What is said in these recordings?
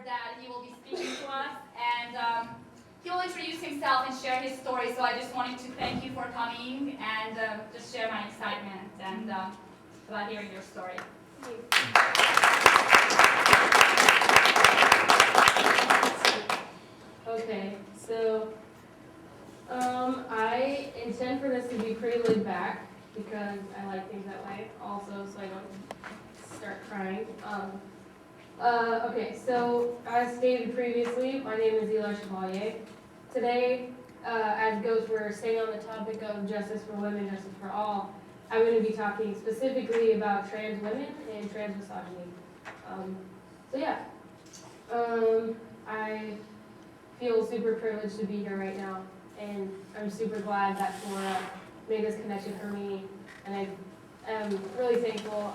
that he will be speaking to us, and he will introduce himself and share his story. So I just wanted to thank you for coming and just share my excitement and about hearing your story. Okay, so I intend for this to be pretty laid back because I like things that way also, so I don't start crying. Okay, so as stated previously, my name is Eli Chevalier. Today, as goes for staying on the topic of justice for women, justice for all, I'm going to be talking specifically about trans women and trans misogyny. So yeah, I feel super privileged to be here right now, and I'm super glad that Flora made this connection for me, and I am really thankful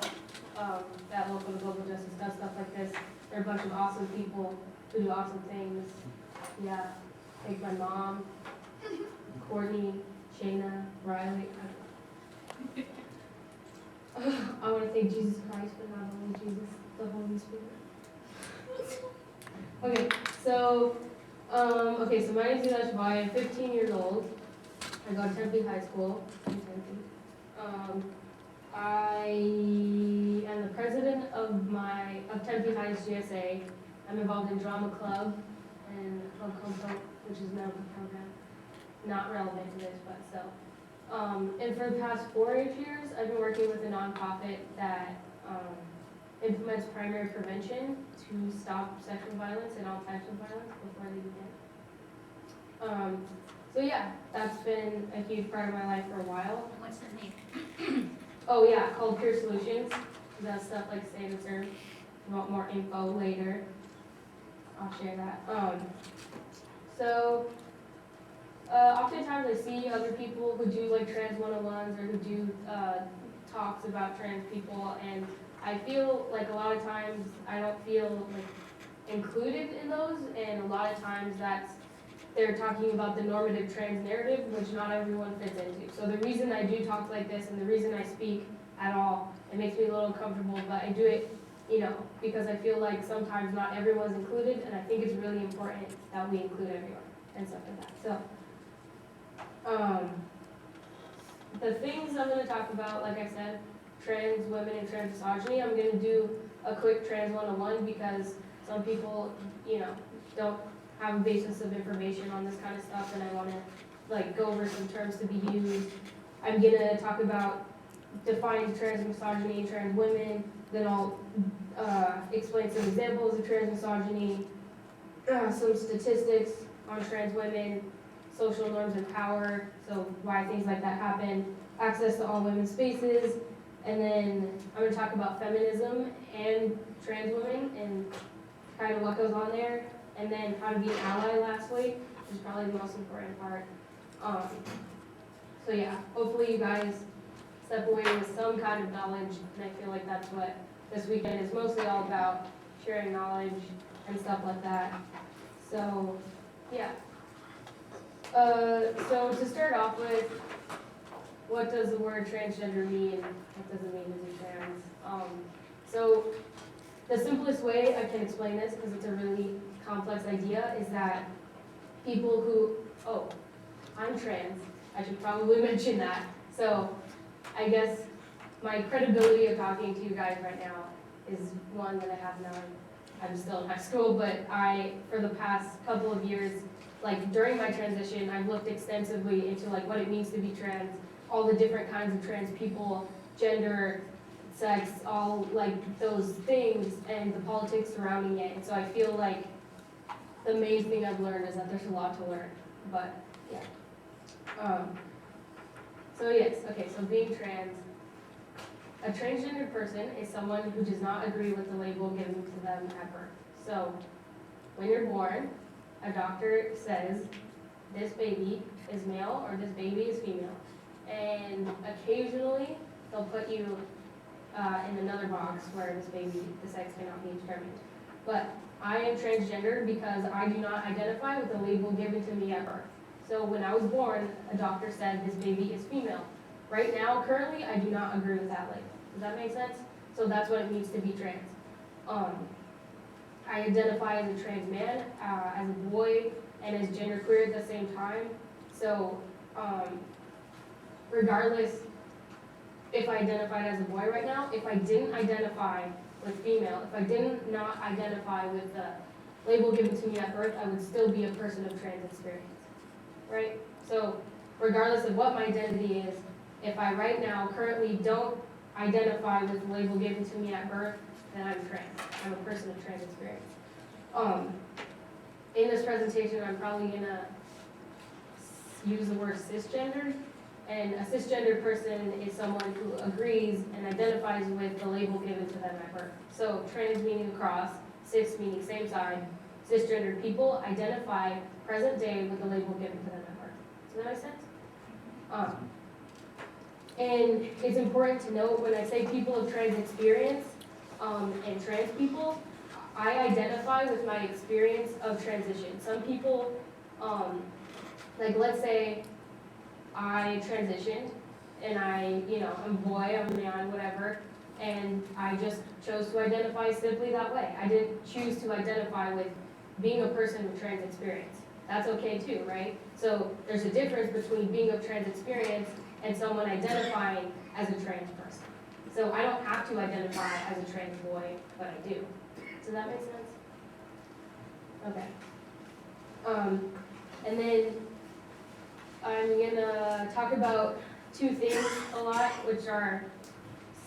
that Local to Global Justice does stuff like this. They're a bunch of awesome people who do awesome things. Yeah, like my mom, Courtney, Shayna, Riley. I want to thank Jesus Christ, but not only Jesus, the Holy Spirit. Okay, so my name is Eli Chevalier. I'm 15 years old. I go to Tempe High School in Tempe. I am the president of Tempe High's GSA. I'm involved in drama club and club compo, which is medical program. Not relevant to this, but still. And for the past 4-ish years, I've been working with a nonprofit that implements primary prevention to stop sexual violence and all types of violence before they begin. So yeah, that's been a huge part of my life for a while. What's the name? Oh yeah, called Pure Solutions. That's stuff like Save and Serve. If you want more info later, I'll share that. Oftentimes I see other people who do like trans 101s or who do talks about trans people, and I feel like a lot of times I don't feel like included in those, and a lot of times they're talking about the normative trans narrative, which not everyone fits into. So the reason I do talk like this and the reason I speak at all, it makes me a little uncomfortable, but I do it, because I feel like sometimes not everyone's included, and I think it's really important that we include everyone and stuff like that. So, the things I'm going to talk about, like I said, trans women and trans misogyny, I'm going to do a quick trans 101 because some people, don't have a basis of information on this kind of stuff, and I want to go over some terms to be used. I'm going to talk about define trans misogyny and trans women, then I'll explain some examples of trans misogyny, some statistics on trans women, social norms and power, so why things like that happen, access to all women's spaces, and then I'm going to talk about feminism and trans women and kind of what goes on there, and then how to be an ally lastly, which is probably the most important part. So yeah, hopefully you guys step away with some kind of knowledge, and I feel like that's what this weekend is mostly all about, sharing knowledge and stuff like that. So yeah. So to start off with, what does the word transgender mean? What does it mean to be trans? So the simplest way I can explain this, because it's a really complex idea, is that people who, I'm trans, I should probably mention that. So I guess my credibility of talking to you guys right now is one that I have none. I'm still in high school, but for the past couple of years, during my transition, I've looked extensively into what it means to be trans, all the different kinds of trans people, gender, sex, all those things, and the politics surrounding it. And so I feel like the main thing I've learned is that there's a lot to learn, but yeah. So yes, okay, so being trans. A transgender person is someone who does not agree with the label given to them at birth. So when you're born, a doctor says this baby is male or this baby is female. And occasionally they'll put you in another box where this baby, the sex cannot be determined. But I am transgender because I do not identify with the label given to me at birth. So when I was born, a doctor said this baby is female. Right now, currently, I do not agree with that label. Does that make sense? So that's what it means to be trans. I I identify as a trans man, as a boy, and as genderqueer at the same time. So regardless if I identified as a boy right now, if I didn't identify with female, if I didn't not identify with the label given to me at birth, I would still be a person of trans experience, right? So regardless of what my identity is, if I right now currently don't identify with the label given to me at birth, then I'm trans. I'm a person of trans experience. In this presentation, I'm probably gonna use the word cisgender, and a cisgender person is someone who agrees and identifies with the label given to them at birth. So trans meaning across, cis meaning same side, cisgendered people identify present day with the label given to them at birth. Does that make sense? And it's important to note when I say people of trans experience and trans people, I identify with my experience of transition. Some people, like let's say I transitioned and I'm a boy, I'm a man, whatever, and I just chose to identify simply that way. I didn't choose to identify with being a person with trans experience. That's okay too, right? So there's a difference between being of trans experience and someone identifying as a trans person. So I don't have to identify as a trans boy, but I do. Does that make sense? Okay. And then I'm gonna talk about two things a lot, which are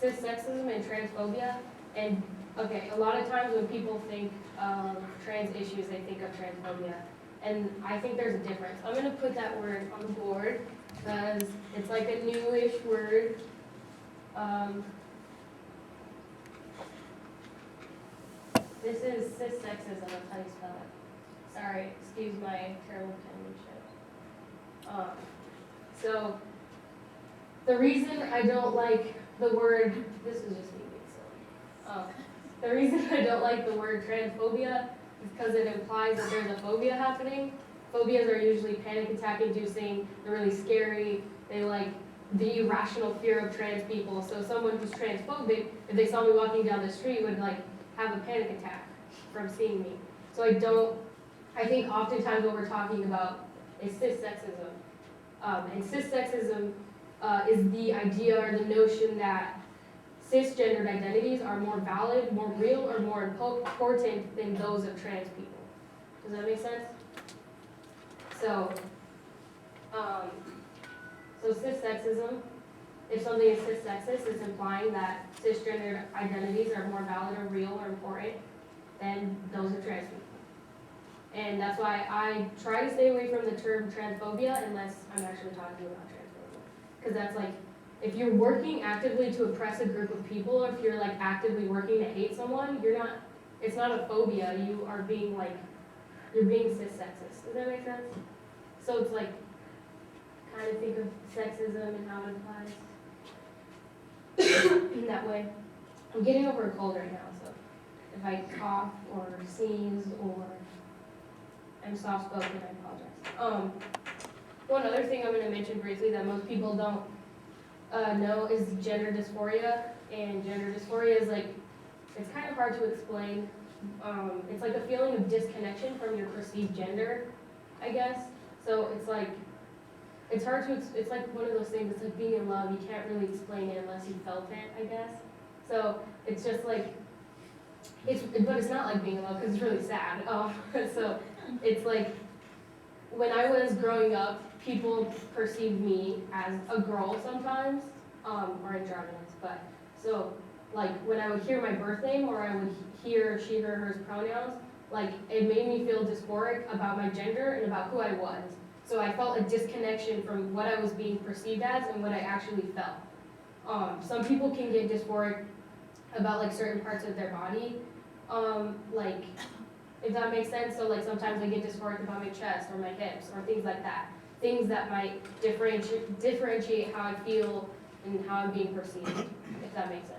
cissexism and transphobia. And okay, a lot of times when people think of trans issues, they think of transphobia. And I think there's a difference. I'm gonna put that word on the board because it's like a newish word. This is cissexism, that's how you spell it. Sorry, excuse my terrible penmanship. So, the reason I don't like the word, this is just me being silly. The reason I don't like the word transphobia is because it implies that there's a phobia happening. Phobias are usually panic attack inducing, they're really scary, they like the irrational fear of trans people. So someone who's transphobic, if they saw me walking down the street, would like have a panic attack from seeing me. So I think oftentimes what we're talking about is cissexism. And cissexism is the idea or the notion that cisgendered identities are more valid, more real, or more important than those of trans people. Does that make sense? So cissexism, if something is cissexist, it's implying that cisgendered identities are more valid or real or important than those of trans people. And that's why I try to stay away from the term transphobia unless I'm actually talking about transphobia. Because that's like, if you're working actively to oppress a group of people, or if you're like actively working to hate someone, it's not a phobia, you're being cissexist. Does that make sense? So it's like, kind of think of sexism and how it applies in that way. I'm getting over a cold right now, so if I cough or sneeze or I'm soft-spoken, I apologize. One other thing I'm going to mention briefly that most people don't know is gender dysphoria. And gender dysphoria is like, it's kind of hard to explain. It's like a feeling of disconnection from your perceived gender, I guess. So it's like, it's hard to, it's like one of those things, it's like being in love, you can't really explain it unless you felt it, I guess. So it's just like, but it's not like being in love because it's really sad. So it's like, when I was growing up, people perceived me as a girl sometimes, or androgynous, but, so, like, when I would hear my birth name, or I would hear she, her, hers pronouns, like, it made me feel dysphoric about my gender and about who I was. So I felt a disconnection from what I was being perceived as and what I actually felt. Some people can get dysphoric about like certain parts of their body, like if that makes sense. So like sometimes I get dysphoric about my chest or my hips or things like that. Things that might differentiate how I feel and how I'm being perceived, if that makes sense.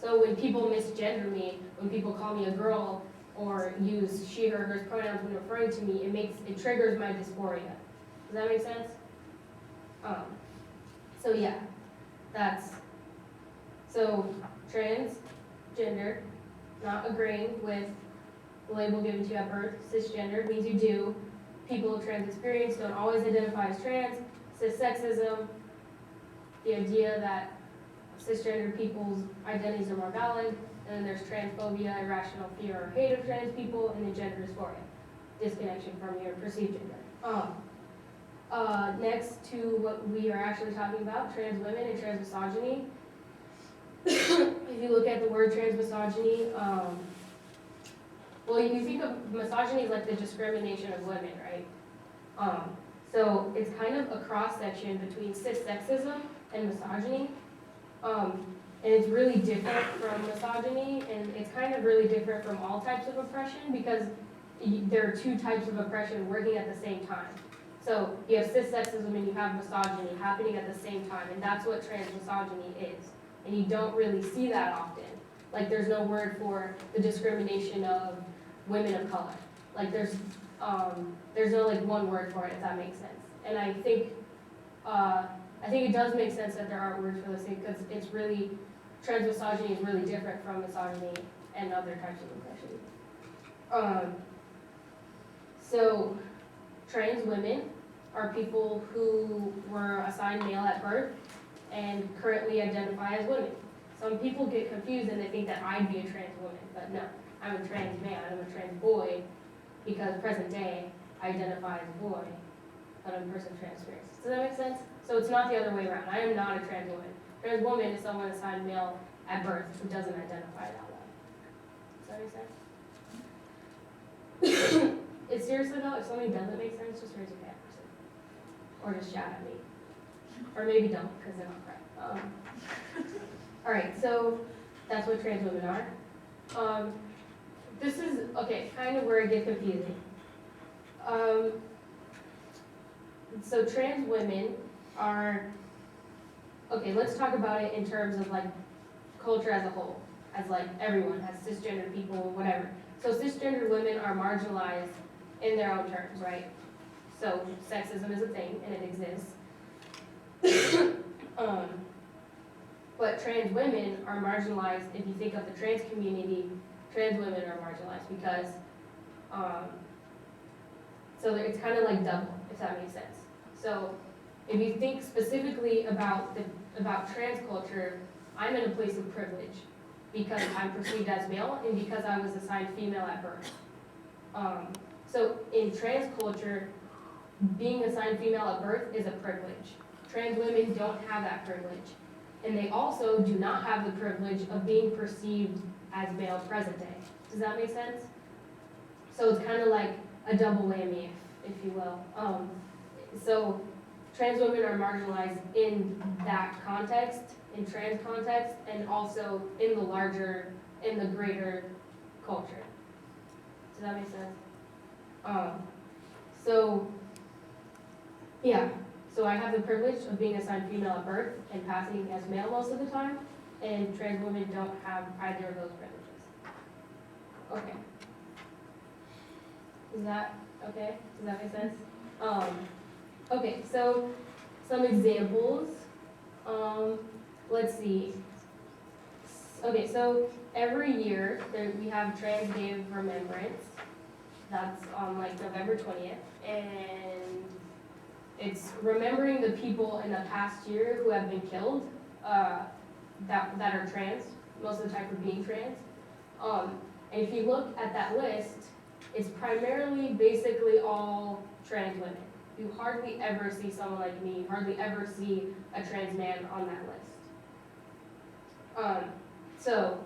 So when people misgender me, when people call me a girl or use she, her, hers pronouns when referring to me, it triggers my dysphoria. Does that make sense? So yeah, so transgender, not agreeing with the label given to you at birth. Cisgender means you do. People of trans experience don't always identify as trans. Cissexism, the idea that cisgender people's identities are more valid. And then there's transphobia, irrational fear or hate of trans people, and then gender dysphoria, disconnection from your perceived gender. Next to what we are actually talking about, trans women and trans misogyny. If you look at the word trans misogyny, well, you think of misogyny as like the discrimination of women, right? So it's kind of a cross-section between cissexism and misogyny. And it's really different from misogyny, and it's kind of really different from all types of oppression because there are two types of oppression working at the same time. So you have cissexism and you have misogyny happening at the same time, and that's what trans misogyny is. And you don't really see that often. Like there's no word for the discrimination of women of color. Like there's no like one word for it, if that makes sense. And I think it does make sense that there aren't words for this thing because it's really, trans misogyny is really different from misogyny and other types of oppression. So trans women are people who were assigned male at birth and currently identify as women. Some people get confused and they think that I'd be a trans woman, but no, I'm a trans man, I'm a trans boy, because present day I identify as a boy, but I'm a person of trans experience. Does that make sense? So it's not the other way around. I am not a trans woman. Trans woman is someone assigned male at birth who doesn't identify that way. Does that make sense? It's seriously though, if something doesn't make sense, just raise your hand or just shout at me. Or maybe don't, because they're not correct. All right, so that's what trans women are. This is, okay, kind of where it gets confusing. So trans women are, okay, let's talk about it in terms of like culture as a whole, as like everyone, as cisgender people, whatever. So cisgender women are marginalized in their own terms, right? So sexism is a thing and it exists. But trans women are marginalized. If you think of the trans community, trans women are marginalized because, so it's kind of like double, if that makes sense. So if you think specifically about trans culture, I'm in a place of privilege because I'm perceived as male and because I was assigned female at birth. So in trans culture, being assigned female at birth is a privilege. Trans women don't have that privilege. And they also do not have the privilege of being perceived as male present day. Does that make sense? So it's kind of like a double whammy, if you will. So trans women are marginalized in that context, in trans context, and also in the greater culture. Does that make sense? So, yeah. So I have the privilege of being assigned female at birth and passing as male most of the time, and trans women don't have either of those privileges. Okay. Is that okay? Does that make sense? Okay, so some examples. Let's see. Okay, so every year we have Trans Day of Remembrance. That's on like November 20th, and it's remembering the people in the past year who have been killed that are trans, most of the time for being trans. And if you look at that list, it's primarily basically all trans women. You hardly ever see someone like me, you hardly ever see a trans man on that list. So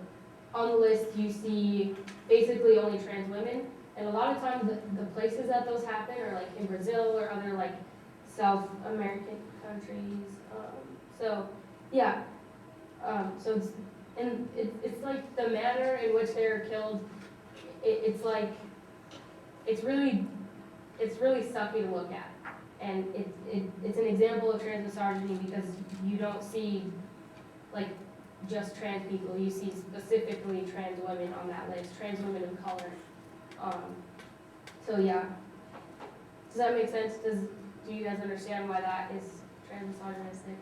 on the list you see basically only trans women, and a lot of times the places that those happen are like in Brazil or other like South American countries. So yeah, so it's like the manner in which they're killed. It's really sucky to look at, and it's an example of trans misogyny because you don't see like just trans people. You see specifically trans women on that list, trans women of color. So yeah, does that make sense? Do you guys understand why that is trans misogynistic?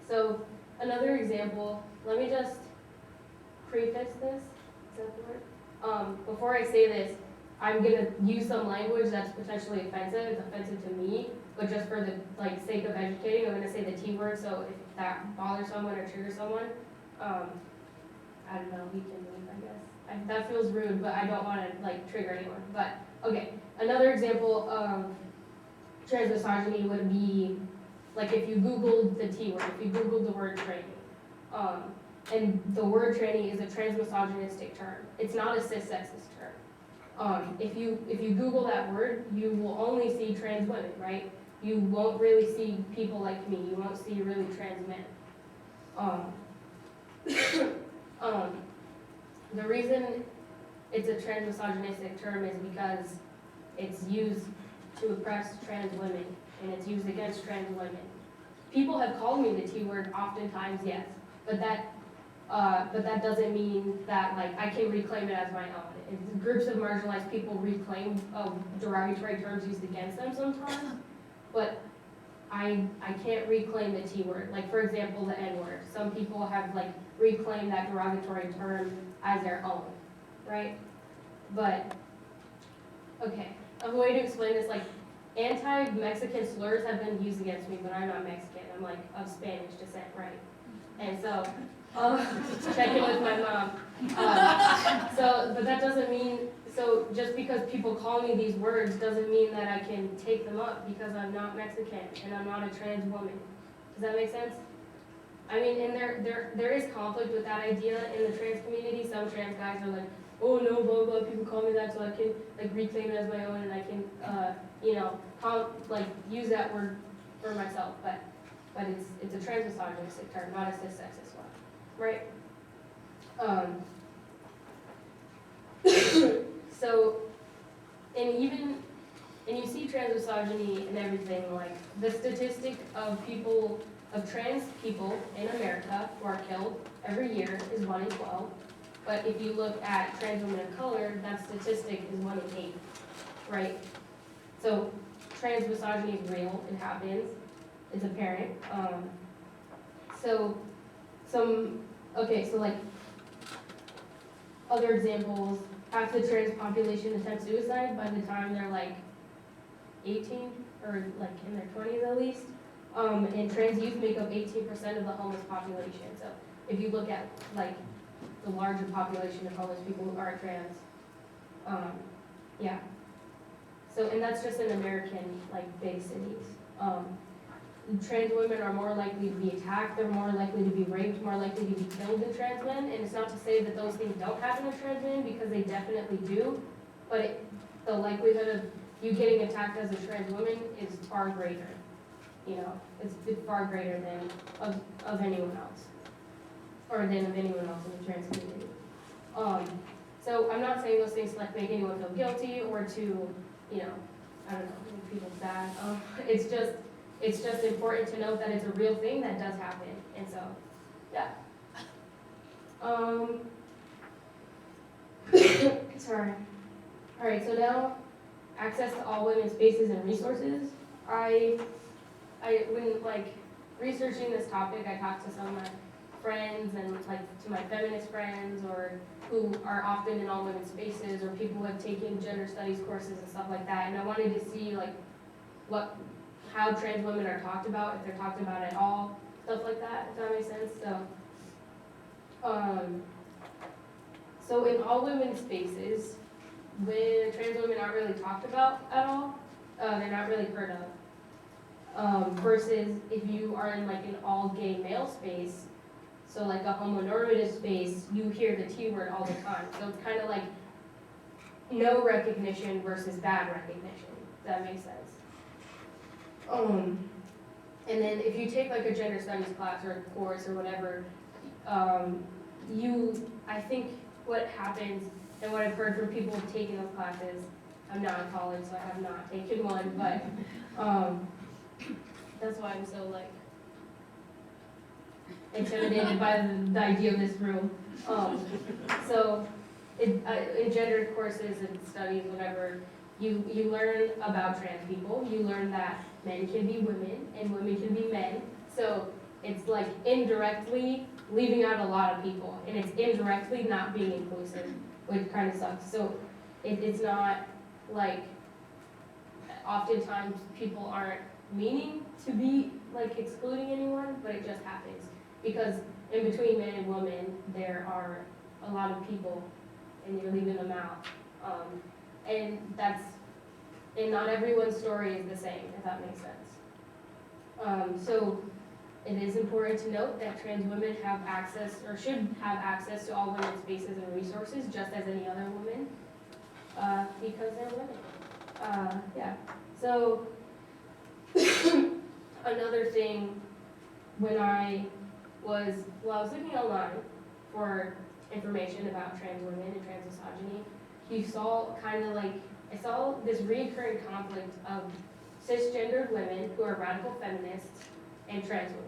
So another example, let me just preface this, is that the word? Before I say this, I'm gonna use some language that's potentially offensive. It's offensive to me, but just for the sake of educating, I'm gonna say the T word. So if that bothers someone or triggers someone, I don't know, we can leave, I guess. That feels rude, but I don't want to trigger anyone. But okay, another example of transmisogyny would be if you Googled the T word, if you Googled the word training, and the word training is a transmisogynistic term. It's not a cis-sexist term. If you Google that word, you will only see trans women, right? You won't really see people like me. You won't see really trans men. The reason it's a transmisogynistic term is because it's used to oppress trans women, and it's used against trans women. People have called me the T word oftentimes, yes, but that doesn't mean that I can reclaim it as my own. Groups of marginalized people reclaim derogatory terms used against them sometimes, but I can't reclaim the T word. For example, the N word. Some people have reclaimed that derogatory term as their own, right? But okay, a way to explain this, anti-Mexican slurs have been used against me, but I'm not Mexican. I'm of Spanish descent, right? And so, check in with my mom. But that doesn't mean, so just because people call me these words doesn't mean that I can take them up because I'm not Mexican and I'm not a trans woman. Does that make sense? I mean, and there is conflict with that idea in the trans community. Some trans guys are oh no, blah, blah, people call me that so I can reclaim it as my own and I can, use that word for myself. But it's a transmisogynistic term, not a cis-sexist one, right? So, and you see transmisogyny and everything, the statistic of trans people in America who are killed every year is 1 in 12. But if you look at trans women of color, that statistic is 1 in 8, right? So transmisogyny is real, it happens, it's apparent. Other examples, half the trans population attempt suicide by the time they're 18 or in their 20s at least. And trans youth make up 18% of the homeless population. So if you look at the larger population of homeless people who are trans, yeah. So, and that's just in American big cities. Trans women are more likely to be attacked, they're more likely to be raped, more likely to be killed than trans men. And it's not to say that those things don't happen to trans men, because they definitely do, but the likelihood of you getting attacked as a trans woman is far greater. It's far greater than of anyone else, or than of anyone else in the trans community. So I'm not saying those things to make anyone feel guilty or to, I don't know, make people sad. It's just important to note that it's a real thing that does happen, and so, yeah. Sorry. All right, so now, access to all women's spaces and resources. When researching this topic, I talked to some of my friends and to my feminist friends, or who are often in all women's spaces, or people who have taken gender studies courses and stuff like that, and I wanted to see how trans women are talked about, if they're talked about at all, stuff like that, if that makes sense. So in all women's spaces, when trans women aren't really talked about at all, they're not really heard of. Versus if you are in an all gay male space, so a homonormative space, you hear the T word all the time. So it's kind of no recognition versus bad recognition, if that makes sense. And then if you take a gender studies class or a course or whatever, I think what happens, and what I've heard from people taking those classes, I'm not in college, so I have not taken one, but that's why I'm so intimidated by the idea of this room. So in gender courses and studies, whatever, you learn about trans people. You learn that men can be women and women can be men. So it's indirectly leaving out a lot of people, and it's indirectly not being inclusive. which kind of sucks. So it's not like, oftentimes people aren't meaning to be like excluding anyone, but it just happens. Because in between man and woman, there are a lot of people, and you're leaving them out. And not everyone's story is the same, if that makes sense. So it is important to note that trans women have access, or should have access to all women's spaces and resources, just as any other woman, because they're women. Yeah. So another thing, when I was looking online for information about trans women and trans misogyny, you saw I saw this recurring conflict of cisgendered women who are radical feminists and trans women.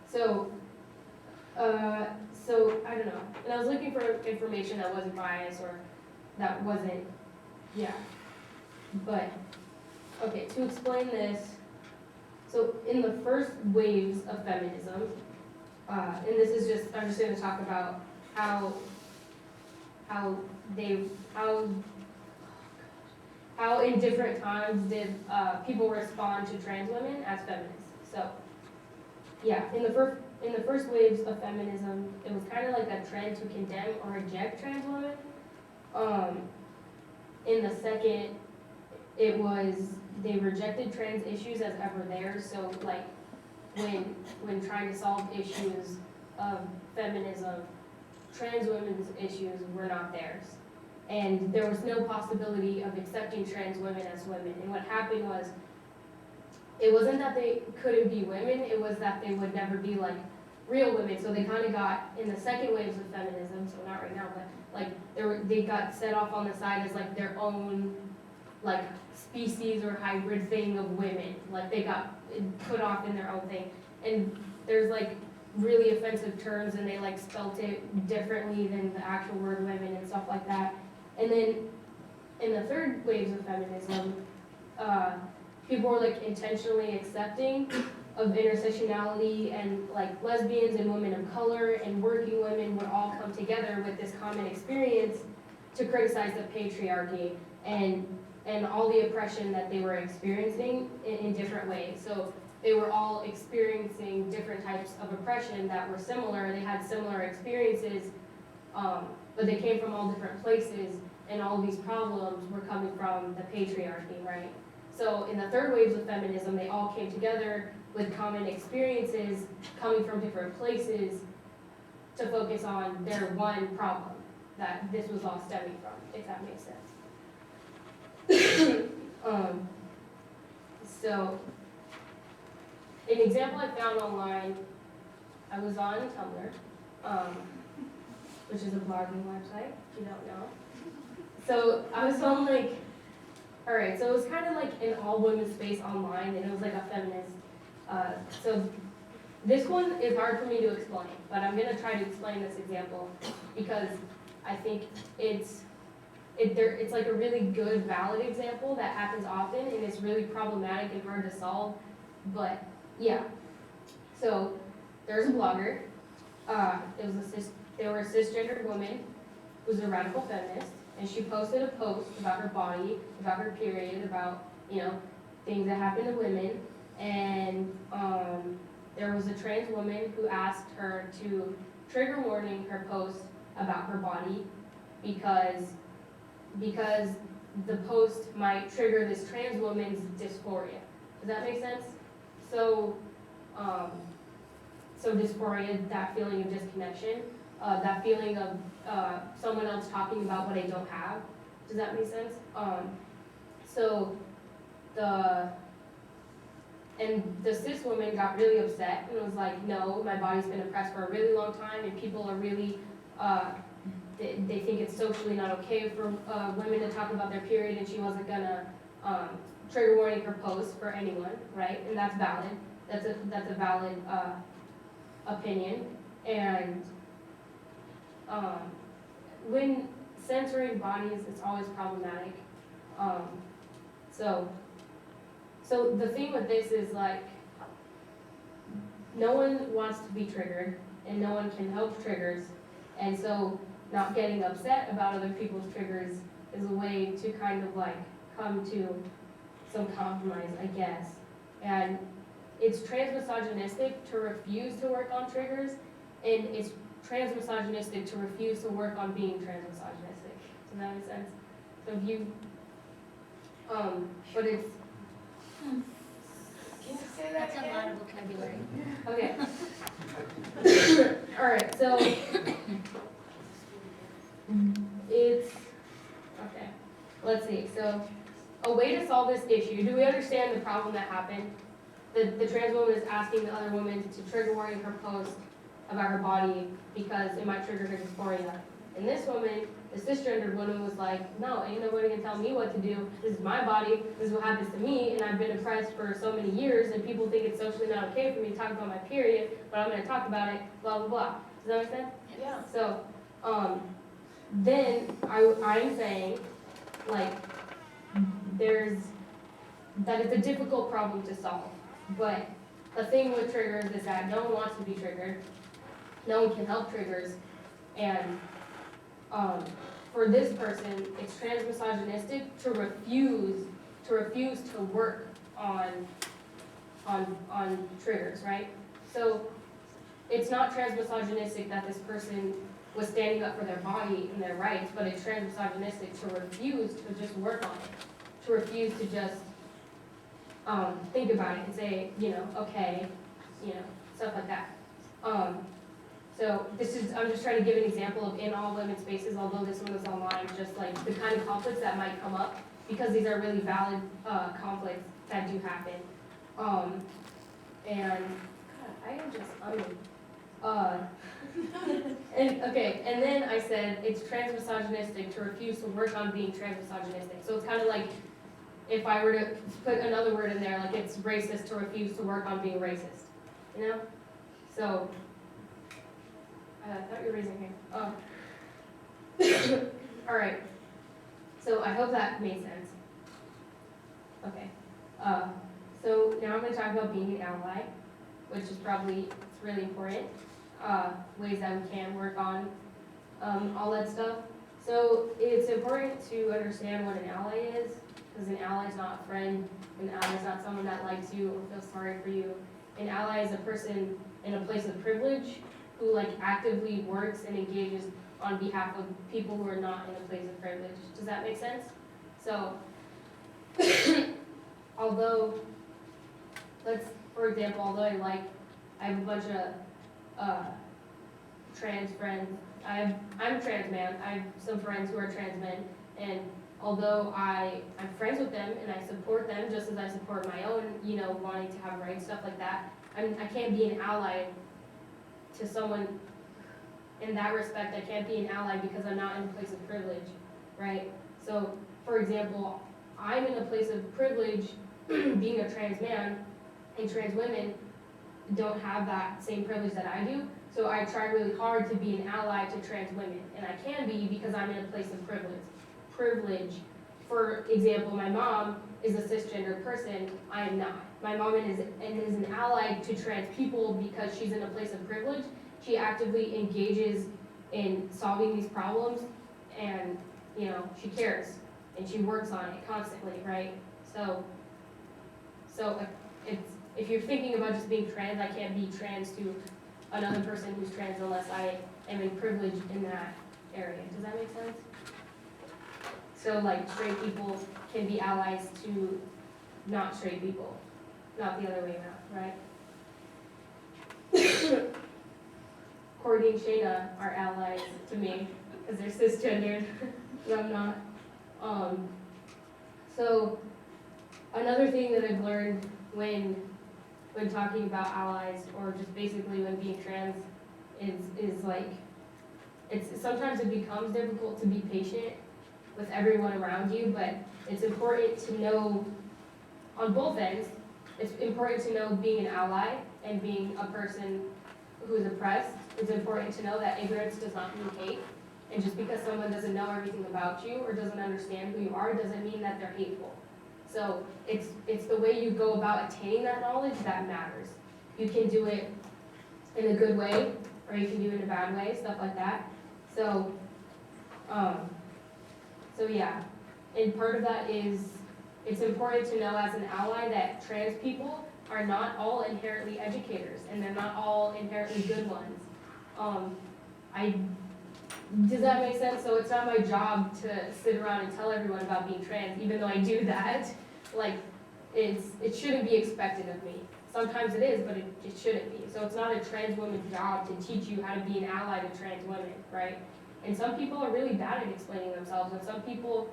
So I don't know. And I was looking for information that wasn't biased or that wasn't, yeah. But, okay, to explain this, so in the first waves of feminism, and this is just, I'm just going to talk about how in different times did people respond to trans women as feminists. So, yeah, in the first waves of feminism, it was kind of like a trend to condemn or reject trans women. In the second, it was they rejected trans issues as ever theirs. So like when trying to solve issues of feminism, trans women's issues were not theirs. And there was no possibility of accepting trans women as women. And what happened was, it wasn't that they couldn't be women, it was that they would never be like real women. So they kind of got, in the second waves of feminism, so not right now, but like they got set off on the side as like their own like species or hybrid thing of women. Like they got put off in their own thing. And there's like really offensive terms, and they like spelt it differently than the actual word women and stuff like that. And then in the third waves of feminism, people were like intentionally accepting of intersectionality, and like lesbians and women of color and working women would all come together with this common experience to criticize the patriarchy and all the oppression that they were experiencing in different ways. So they were all experiencing different types of oppression that were similar. They had similar experiences, but they came from all different places, and all of these problems were coming from the patriarchy, right? So in the third waves of feminism, they all came together with common experiences coming from different places to focus on their one problem that this was all stemming from, if that makes sense. So an example I found online, I was on Tumblr, which is a blogging website, if you don't know. So I was on like, all right, so it was kind of like an all-women space online, and it was like a feminist. So this one is hard for me to explain, but I'm gonna try to explain this example because I think it's like a really good, valid example that happens often, and it's really problematic and hard to solve. But yeah, so there's a blogger. They were a cisgendered woman who's a radical feminist, and she posted a post about her body, about her period, about things that happen to women. And there was a trans woman who asked her to trigger warning her post about her body because the post might trigger this trans woman's dysphoria. Does that make sense? So, so dysphoria, that feeling of disconnection, that feeling of someone else talking about what I don't have. Does that make sense? So the cis woman got really upset and was like, no, my body's been oppressed for a really long time, and people are really, they think it's socially not okay for women to talk about their period, and she wasn't gonna trigger warning her post for anyone, right? And that's valid. That's a valid opinion. And when censoring bodies, it's always problematic. So the thing with this is like, no one wants to be triggered, and no one can help triggers. And so not getting upset about other people's triggers is a way to kind of like come to some compromise, I guess. And it's transmisogynistic to refuse to work on triggers, and it's transmisogynistic to refuse to work on being transmisogynistic. Does that make sense? So if you, but it's, Can you say that That's a lot of vocabulary. okay. All right, so it's, okay, let's see. So a way to solve this issue, do we understand the problem that happened? The trans woman is asking the other woman to trigger warning her post about her body because it might trigger her dysphoria. And this woman, the cisgendered woman, was like, no, ain't nobody gonna tell me what to do. This is my body, this is what happens to me, and I've been oppressed for so many years, and people think it's socially not okay for me to talk about my period, but I'm gonna talk about it, blah, blah, blah. Does that make sense? Yeah. So, then I'm saying, like, that it's a difficult problem to solve. But the thing with triggers is that no one wants to be triggered. No one can help triggers. And for this person, it's transmisogynistic to refuse to work on triggers, right? So it's not transmisogynistic that this person was standing up for their body and their rights, but it's transmisogynistic to refuse to just work on it, to refuse to just think about it and say, okay, stuff like that. So I'm just trying to give an example of in all women's spaces, although this one was online, just like the kind of conflicts that might come up, because these are really valid conflicts that do happen. And God, I am just and then I said it's transmisogynistic to refuse to work on being transmisogynistic. So it's kind of like if I were to put another word in there, like it's racist to refuse to work on being racist, So, I thought you were raising your hand. All right. So I hope that made sense. Okay. So now I'm going to talk about being an ally, which is it's really important. Ways that we can work on all that stuff. So it's important to understand what an ally is, because an ally is not a friend. An ally is not someone that likes you or feels sorry for you. An ally is a person in a place of privilege who actively works and engages on behalf of people who are not in a place of privilege. Does that make sense? So, for example, I have a bunch of trans friends. I'm a trans man. I have some friends who are trans men, and although I'm friends with them and I support them just as I support my own, wanting to have rights, stuff like that, I can't be an ally to someone in that respect. I can't be an ally because I'm not in a place of privilege, right? So, for example, I'm in a place of privilege being a trans man, and trans women don't have that same privilege that I do. So I try really hard to be an ally to trans women, and I can be because I'm in a place of privilege. For example, my mom is a cisgender person. I am not. My mom is an ally to trans people because she's in a place of privilege. She actively engages in solving these problems, and she cares and she works on it constantly, right? So if you're thinking about just being trans, I can't be trans to another person who's trans unless I am in privilege in that area. Does that make sense? So straight people can be allies to not straight people, not the other way around, right? Courtney and Shayna are allies to me because they're cisgendered, and I'm not. So another thing that I've learned when talking about allies, or just basically when being trans, is sometimes it becomes difficult to be patient with everyone around you, but it's important to know on both ends. It's important to know being an ally and being a person who is oppressed. It's important to know that ignorance does not mean hate, and just because someone doesn't know everything about you or doesn't understand who you are doesn't mean that they're hateful. So it's the way you go about attaining that knowledge that matters. You can do it in a good way, or you can do it in a bad way, stuff like that. So So yeah, and part of that is, it's important to know as an ally that trans people are not all inherently educators, and they're not all inherently good ones. I, does that make sense? So it's not my job to sit around and tell everyone about being trans, even though I do that. Like, it shouldn't be expected of me. Sometimes it is, but it shouldn't be. So it's not a trans woman's job to teach you how to be an ally to trans women, right? And some people are really bad at explaining themselves, and some people,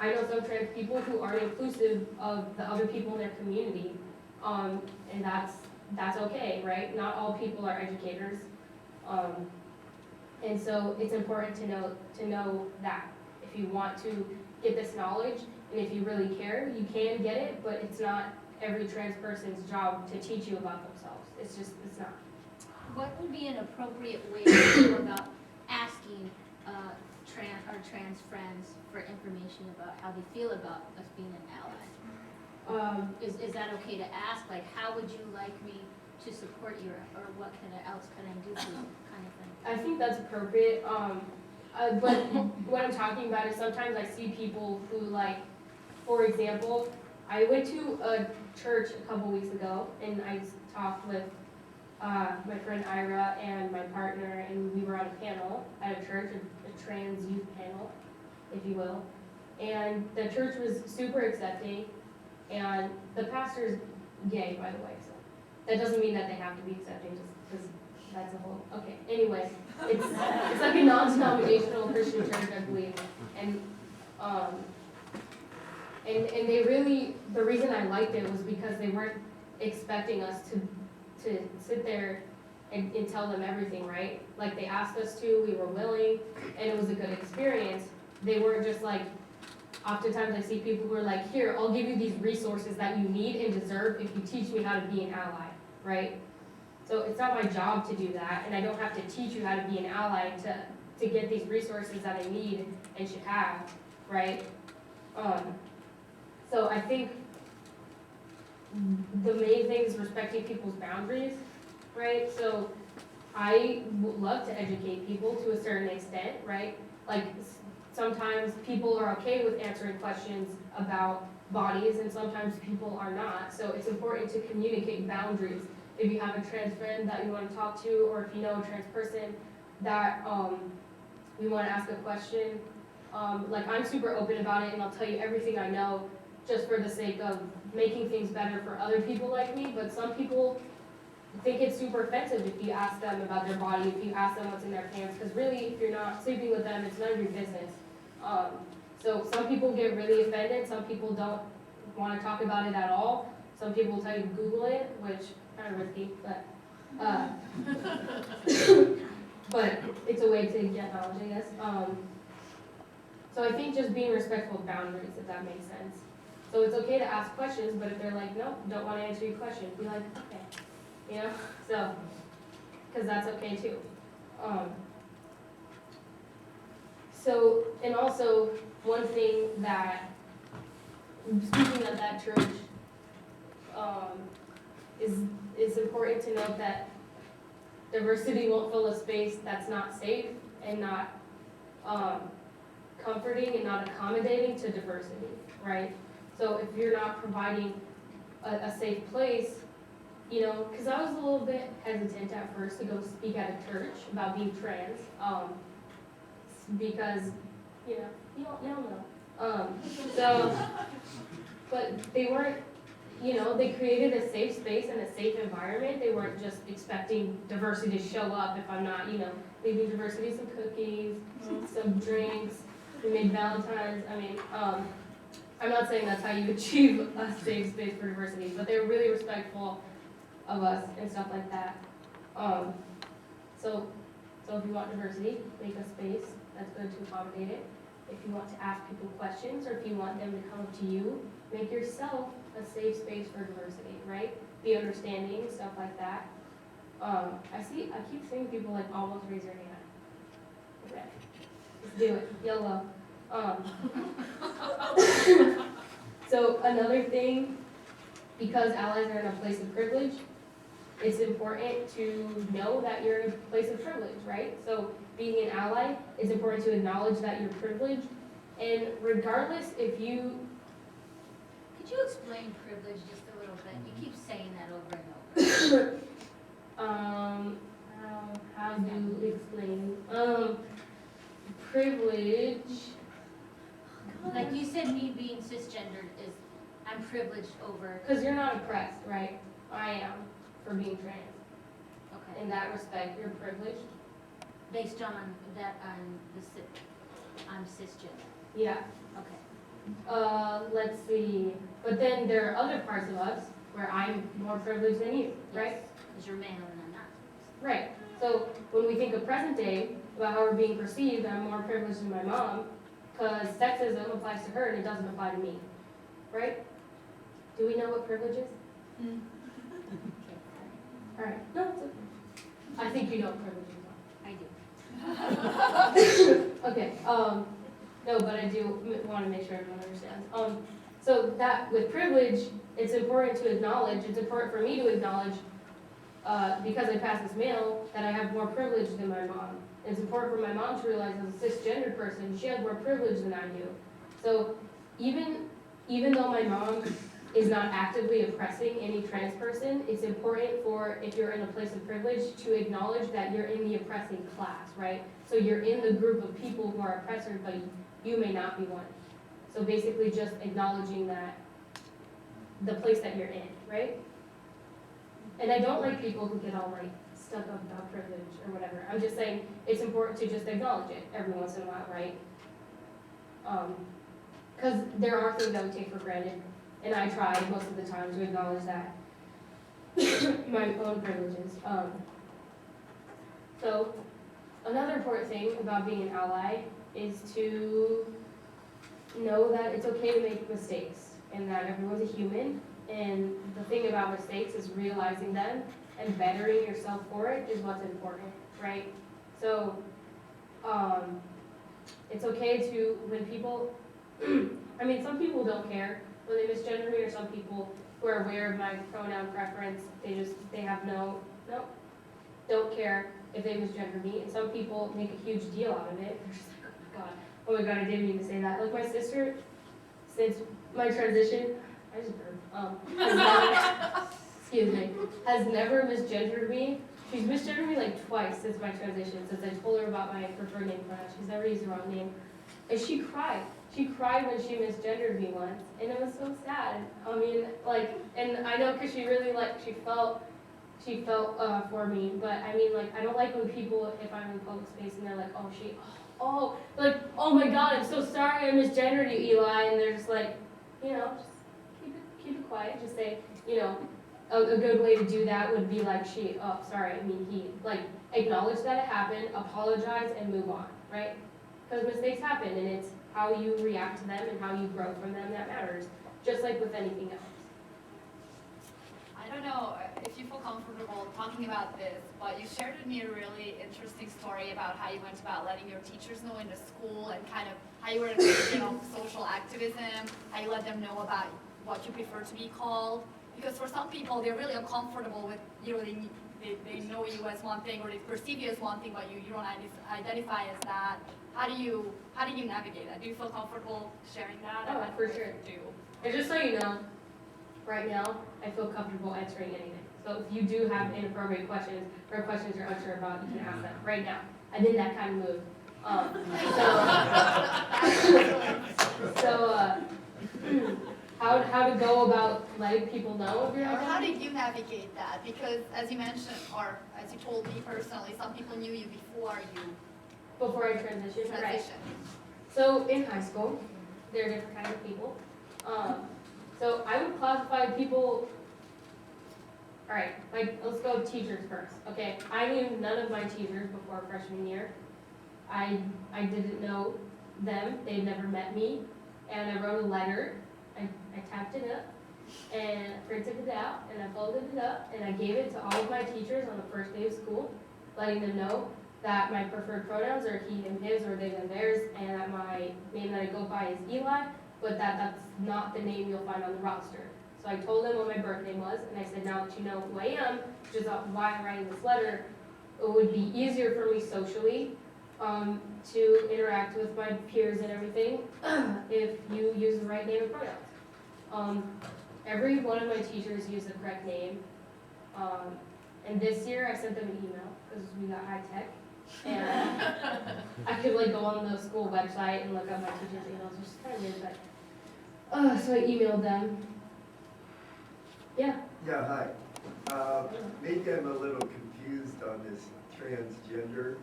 I know some trans people who aren't inclusive of the other people in their community, and that's okay, right? Not all people are educators, and so it's important to know that if you want to get this knowledge, and if you really care, you can get it, but it's not every trans person's job to teach you about themselves. It's not. What would be an appropriate way to go about asking trans friends for information about how they feel about us being an ally? Is that okay to ask? Like, how would you like me to support you, or what else can I do for you, kind of thing? I think that's appropriate. But what I'm talking about is sometimes I see people who, like, for example, I went to a church a couple weeks ago, and I talked with my friend Ira and my partner, and we were on a panel at a church, a trans youth panel, if you will. And the church was super accepting, and the pastor's gay, by the way, so that doesn't mean that they have to be accepting, just because that's a whole, okay, anyway. It's like a non-denominational Christian church, I believe, and they really, the reason I liked it was because they weren't expecting us to sit there and tell them everything, right? Like, they asked us to, we were willing, and it was a good experience. They weren't just like, oftentimes I see people who are like, here, I'll give you these resources that you need and deserve if you teach me how to be an ally, right? So it's not my job to do that, and I don't have to teach you how to be an ally to get these resources that I need and should have, right? So I think the main thing is respecting people's boundaries, right? So I would love to educate people to a certain extent, right? Like, sometimes people are okay with answering questions about bodies, and sometimes people are not. So it's important to communicate boundaries. If you have a trans friend that you want to talk to, or if you know a trans person that you want to ask a question, like, I'm super open about it, and I'll tell you everything I know, just for the sake of making things better for other people like me. But some people think it's super offensive if you ask them about their body, if you ask them what's in their pants, because really, if you're not sleeping with them, it's none of your business. So some people get really offended, some people don't want to talk about it at all. Some people will tell you to Google it, which kind of risky, but but it's a way to get knowledge, I guess. So I think just being respectful of boundaries, if that makes sense. So it's okay to ask questions, but if they're like, no, don't want to answer your question, be like, okay, you know? So, because that's okay too. So, and also, one thing that, speaking of that church, is important to note that diversity won't fill a space that's not safe and not comforting and not accommodating to diversity, right? So if you're not providing a safe place, you know, because I was a little bit hesitant at first to go speak at a church about being trans, because, you know, you don't know. So, but they weren't, you know, they created a safe space and a safe environment. They weren't just expecting diversity to show up if I'm not, you know, leaving diversity some cookies, some drinks. We made Valentine's. I mean, I'm not saying that's how you achieve a safe space for diversity, but they're really respectful of us and stuff like that. So if you want diversity, make a space that's good to accommodate it. If you want to ask people questions, or if you want them to come up to you, make yourself a safe space for diversity, right? Be understanding, stuff like that. I keep seeing people like almost raise their hand. Okay, let's do it, YOLO. So another thing, because allies are in a place of privilege, it's important to know that you're in a place of privilege, right? So being an ally, it's important to acknowledge that you're privileged. And regardless if you, Could you explain privilege just a little bit? You keep saying that over and over. how to explain, privilege, Like you said, me being cisgendered is, I'm privileged over, because you're not oppressed, right? I am for being trans. okay, In that respect, you're privileged. based on that I'm cisgender, Yeah. okay. Let's see. But then there are other parts of us where I'm more privileged than you, right? Because you're male and I'm not. Right. So when we think of present day about how we're being perceived, I'm more privileged than my mom because sexism applies to her and it doesn't apply to me, right? Do we know what privilege is? All right. No, it's okay. I think you know what privilege is. I do. Okay. No, but I do want to make sure everyone understands. So that with privilege, it's important to acknowledge. It's important for me to acknowledge because I pass as male that I have more privilege than my mom. It's important for my mom to realize as a cisgendered person, she has more privilege than I do. So even though my mom is not actively oppressing any trans person, it's important for, if you're in a place of privilege, to acknowledge that you're in the oppressing class, right? So you're in the group of people who are oppressors, but you may not be one. So basically just acknowledging that, the place that you're in, right? And I don't like people who get all like stuck up about privilege or whatever. I'm just saying it's important to just acknowledge it every once in a while, right? Because there are things that we take for granted, and I try most of the time to acknowledge that my own privileges. So another important thing about being an ally is to know that it's okay to make mistakes and that everyone's a human. And the thing about mistakes is realizing them and bettering yourself for it is what's important, right? So it's okay to, when people, I mean, some people don't care when they misgender me, or some people who are aware of my pronoun preference, they have don't care if they misgender me. And some people make a huge deal out of it. They're just like, oh my God, I didn't mean to say that. Like my sister, since my transition, I just burped, has never misgendered me. She's misgendered me like twice since my transition, since I told her about my preferred name pronoun. She's never used the wrong name. And she cried. She cried when she misgendered me once, and it was so sad. I mean, like, and I know because she really, like, she felt for me, but I mean, like, I don't like when people, if I'm in public space and they're like, like, oh my God, I'm so sorry I misgendered you, Eli, and they're just like, just keep it quiet, just say, a good way to do that would be like he, like, acknowledge that it happened, apologize, and move on, right? Because mistakes happen, and it's how you react to them and how you grow from them that matters, just like with anything else. I don't know if you feel comfortable talking about this, but you shared with me a really interesting story about how you went about letting your teachers know in the school and kind of how you were engaging in social activism, how you let them know about what you prefer to be called. Because for some people, they're really uncomfortable with, they know you as one thing or they perceive you as one thing, but you don't identify as that. How do you navigate that? Do you feel comfortable sharing that? Oh, for sure. Do. And just so you know, right now, I feel comfortable answering anything. So if you do have inappropriate questions or questions you're unsure about, you can ask them right now. I'm in that kind of mood. How to go about letting people know if you're Or how did you navigate that? Because as you mentioned, or as you told me personally, some people knew you before before I transitioned? Right. transition. So in high school, there are different kinds of people. So I would classify people, all right, like let's go with teachers first. Okay, I knew none of my teachers before freshman year. I didn't know them, they'd never met me, and I wrote a letter. I tapped it up and printed it out and I folded it up and I gave it to all of my teachers on the first day of school, letting them know that my preferred pronouns are he and his or they and theirs, and that my name that I go by is Eli, but that's not the name you'll find on the roster. So I told them what my birth name was, and I said, now that you know who I am, which is why I'm writing this letter, it would be easier for me socially to interact with my peers and everything if you use the right name and pronouns. Every one of my teachers used the correct name. And this year I sent them an email because we got high tech. And I could like go on the school website and look up my teacher's emails, which is kind of weird, but so I emailed them. Yeah. Yeah, hi. Maybe I'm a little confused on this transgender,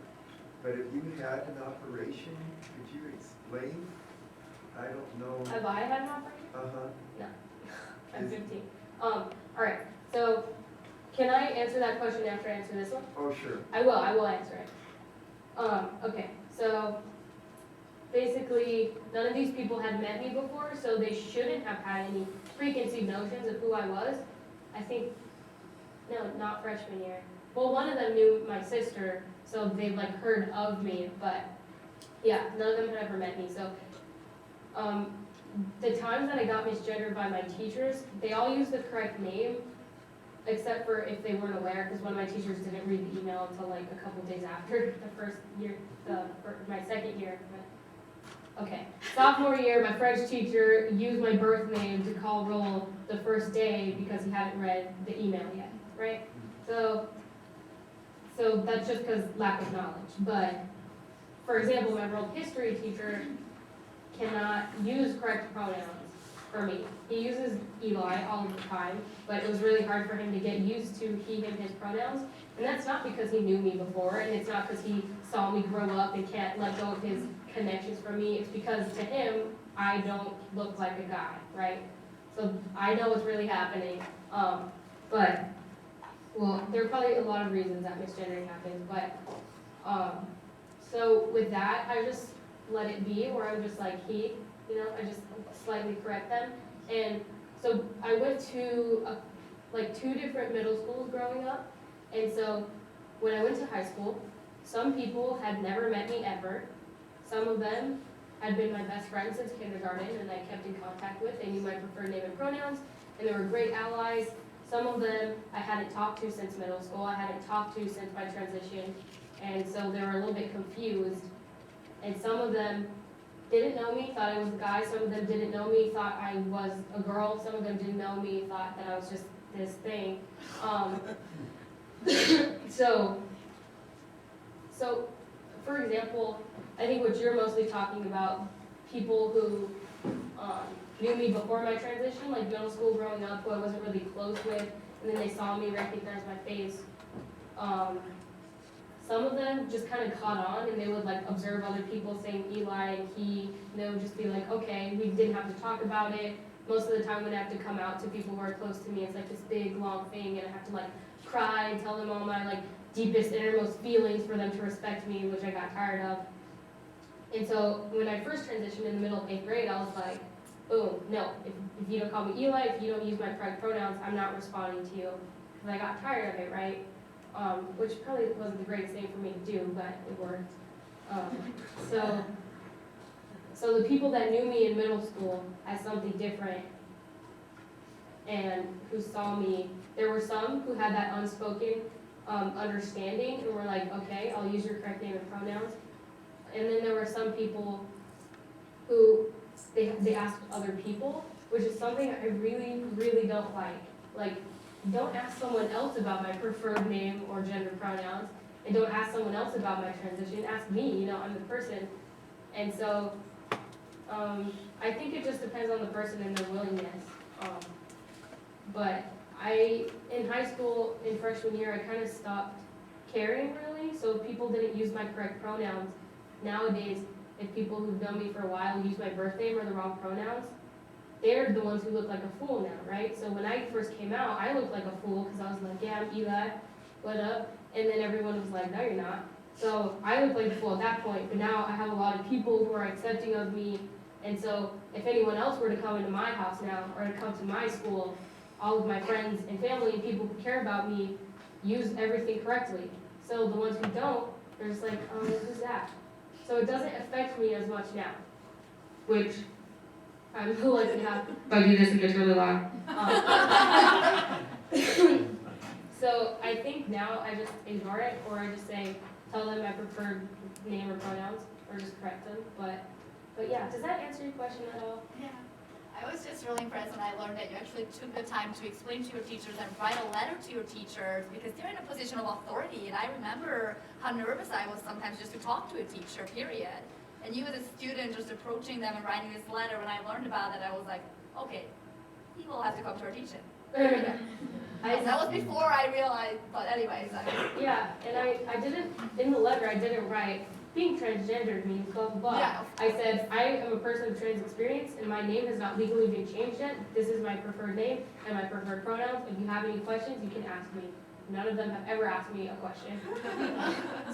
but if you had an operation, could you explain? I don't know. Have I had an operation? Uh-huh. No. I'm 15. All right. So can I answer that question after I answer this one? Oh, sure. I will answer it. Okay, so basically, none of these people had met me before, so they shouldn't have had any preconceived notions of who I was. I think, no, not freshman year. Well, one of them knew my sister, so they've like heard of me, but yeah, none of them had ever met me. So the times that I got misgendered by my teachers, they all used the correct name, except for if they weren't aware, because one of my teachers didn't read the email until like a couple days after the first year, my second year. Okay, sophomore year, my French teacher used my birth name to call roll the first day because he hadn't read the email yet, right? So that's just because lack of knowledge. But for example, my world history teacher cannot use correct pronouns for me. He uses Eli all the time, but it was really hard for him to get used to he, him, his pronouns. And that's not because he knew me before, and it's not because he saw me grow up and can't let go of his connections from me. It's because to him, I don't look like a guy, right? So I know what's really happening. But, well, there are probably a lot of reasons that misgendering happens, but, so with that, I just let it be, or I'm just like he, I just slightly correct them. And so I went to like 2 different middle schools growing up. And so when I went to high school, some people had never met me ever. Some of them had been my best friends since kindergarten and I kept in contact with. They knew my preferred name and pronouns, and they were great allies. Some of them I hadn't talked to since middle school. I hadn't talked to since my transition. And so they were a little bit confused. And some of them didn't know me, thought I was a guy. Some of them didn't know me, thought I was a girl. Some of them didn't know me, thought that I was just this thing. So, for example, I think what you're mostly talking about, people who knew me before my transition, like middle school growing up, who I wasn't really close with, and then they saw me, recognized my face. Some of them just kind of caught on, and they would like observe other people saying Eli and he, and they would just be like, okay, we didn't have to talk about it. Most of the time when I have to come out to people who are close to me, it's like this big, long thing, and I have to like cry and tell them all my like deepest, innermost feelings for them to respect me, which I got tired of. And so when I first transitioned in the middle of 8th grade, I was like, boom, no, if you don't call me Eli, if you don't use my correct pronouns, I'm not responding to you. Because I got tired of it, right? Which probably wasn't the greatest thing for me to do, but it worked. So the people that knew me in middle school as something different and who saw me, there were some who had that unspoken understanding and were like, okay, I'll use your correct name and pronouns. And then there were some people who they asked other people, which is something I really, really don't like. Like, don't ask someone else about my preferred name or gender pronouns, and don't ask someone else about my transition. Ask me, I'm the person. And so I think it just depends on the person and their willingness. But in high school, in freshman year, I kind of stopped caring really. So if people didn't use my correct pronouns, nowadays, if people who've known me for a while use my birth name or the wrong pronouns, they're the ones who look like a fool now, right? So when I first came out, I looked like a fool because I was like, yeah, I'm Eli, what up? And then everyone was like, no, you're not. So I looked like a fool at that point, but now I have a lot of people who are accepting of me. And so if anyone else were to come into my house now or to come to my school, all of my friends and family and people who care about me use everything correctly. So the ones who don't, they're just like, who's that? So it doesn't affect me as much now, which I'm lucky to have. If I do this, it gets really loud. So I think now I just ignore it, or I just say, tell them my preferred name or pronouns, or just correct them, but yeah, does that answer your question at all? Yeah. I was just really impressed when I learned that you actually took the time to explain to your teachers and write a letter to your teachers because they're in a position of authority. And I remember how nervous I was sometimes just to talk to a teacher, period. And you as a student just approaching them and writing this letter, when I learned about it, I was like, okay, he will have to come to our teaching. That was before I realized, but anyways. Yeah, and I didn't, in the letter, I didn't write, being transgender means blah, blah, blah. Yeah. I said, I am a person of trans experience, and my name has not legally been changed yet. This is my preferred name and my preferred pronouns. If you have any questions, you can ask me. None of them have ever asked me a question.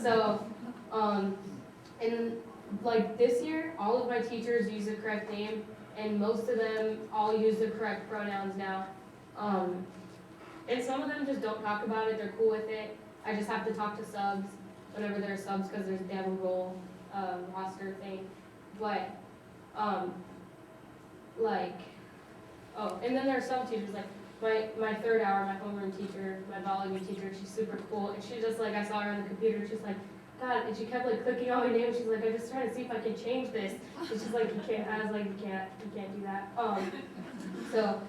So, and like this year, all of my teachers use the correct name, and most of them all use the correct pronouns now. And some of them just don't talk about it, they're cool with it. I just have to talk to subs whenever there are subs because they have a role roster thing. But, and then there are some teachers, like my third hour, my homeroom teacher, my biology teacher, she's super cool. And she just I saw her on the computer, she's like, God, and she kept clicking on my name. She's like, I'm just trying to see if I can change this. And she's like, you can't. I was like, you can't do that. So,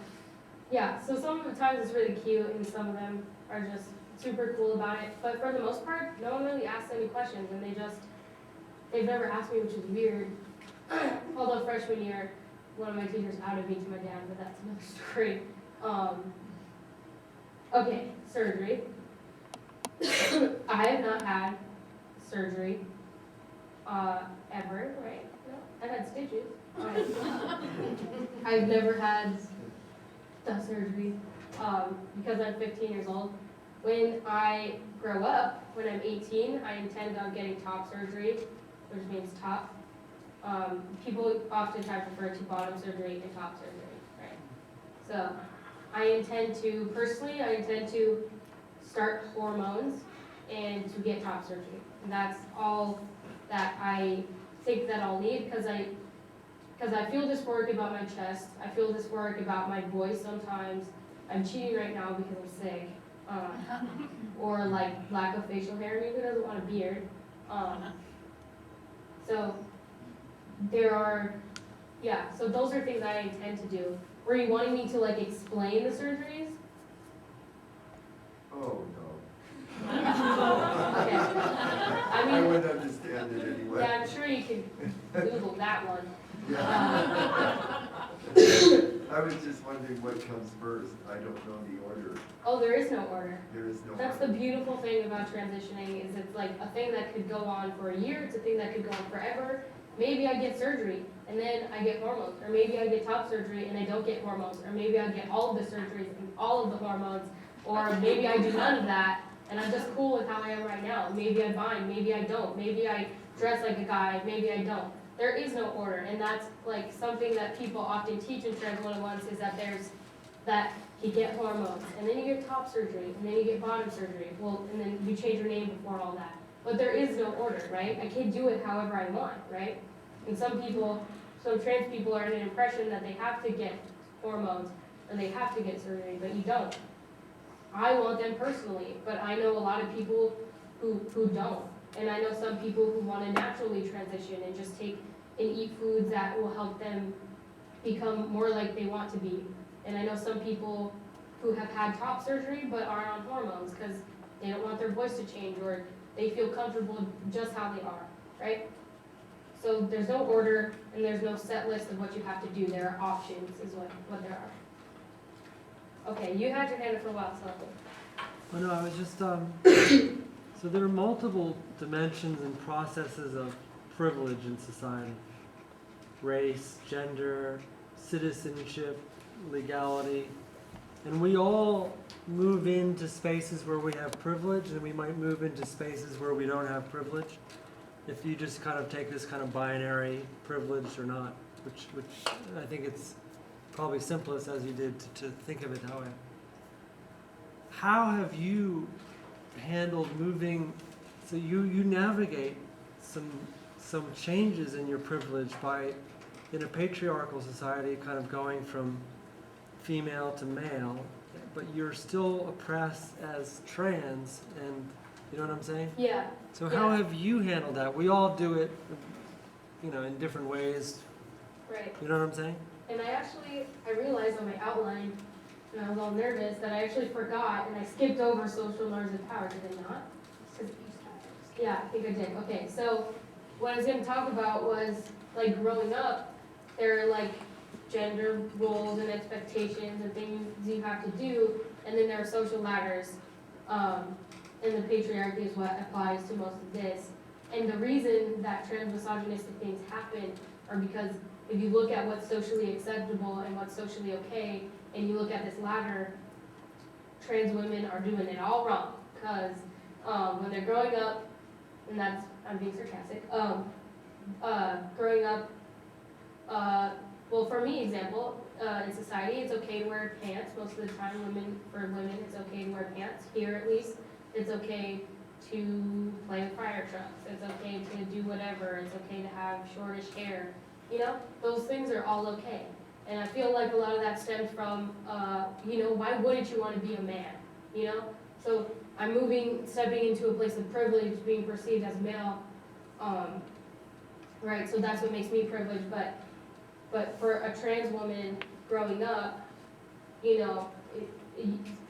yeah, so some of the times it's really cute and some of them are just super cool about it. But for the most part, no one really asks any questions and they've never asked me, which is weird. Although freshman year, one of my teachers outed me to my dad, but that's another story. Okay, surgery. I have not had surgery ever, right? No, I've had stitches. I've never had the surgery because I'm 15 years old. When I grow up, when I'm 18, I intend on getting top surgery, which means top. People oftentimes refer to bottom surgery and top surgery, right? So I intend to start hormones and to get top surgery. And that's all that I think that I'll need because I feel dysphoric about my chest. I feel dysphoric about my voice sometimes. I'm cheating right now because I'm sick. Or lack of facial hair. I mean, who doesn't want a beard? So so those are things I intend to do. Were you wanting me to explain the surgeries? Oh, no. Okay. I would understand it anyway. Yeah, I'm sure you could Google that one. Yeah. I was just wondering what comes first. I don't know the order. Oh, there is no order. There is no That's order. the beautiful thing about transitioning is it's a thing that could go on for a year. It's a thing that could go on forever. Maybe I get surgery and then I get hormones, or maybe I get top surgery and I don't get hormones, or maybe I get all of the surgeries and all of the hormones, or maybe I do none of that and I'm just cool with how I am right now. Maybe I bind, maybe I don't, maybe I dress like a guy, maybe I don't. There is no order, and that's something that people often teach in Trans 101s is that you get hormones, and then you get top surgery, and then you get bottom surgery. Well, and then you change your name before all that. But there is no order, right? I can do it however I want, right? And some trans people are in an impression that they have to get hormones or they have to get surgery, but you don't. I want them personally, but I know a lot of people who don't. And I know some people who want to naturally transition and just take and eat foods that will help them become more like they want to be. And I know some people who have had top surgery but are on hormones because they don't want their voice to change or they feel comfortable just how they are, right? So there's no order and there's no set list of what you have to do. There are options is what there are. Okay, you had your hand up for a while, so. Oh no, I was just, so there are multiple dimensions and processes of privilege in society. Race, gender, citizenship, legality. And we all move into spaces where we have privilege, and we might move into spaces where we don't have privilege. If you just kind of take this kind of binary, privileged or not, which I think it's probably simplest as you did to think of it that way. How have you handled moving, so you navigate some changes in your privilege by, in a patriarchal society, kind of going from female to male, but you're still oppressed as trans, and You know what I'm saying? Yeah. So how Yeah. have you handled that? We all do it, in different ways. Right. You know what I'm saying? And I realized on my outline, and I was all nervous, that I actually forgot and I skipped over social norms and power, did I not? Yeah, I think I did. Okay, so what I was gonna talk about was, like, growing up, there are, like, gender roles and expectations and things you have to do, and then there are social ladders, and the patriarchy is what applies to most of this. And the reason that trans-misogynistic things happen are because if you look at what's socially acceptable and what's socially okay, and you look at this ladder, trans women are doing it all wrong. Because when they're growing up, and that's, I'm being sarcastic, growing up, well, for me, example, in society, it's okay to wear pants. Most of the time, for women, it's okay to wear pants. Here, at least, it's okay to play with fire trucks. It's okay to do whatever. It's okay to have shortish hair. Those things are all okay. And I feel like a lot of that stems from, why wouldn't you want to be a man? So I'm stepping into a place of privilege, being perceived as male, right? So that's what makes me privileged. But for a trans woman growing up,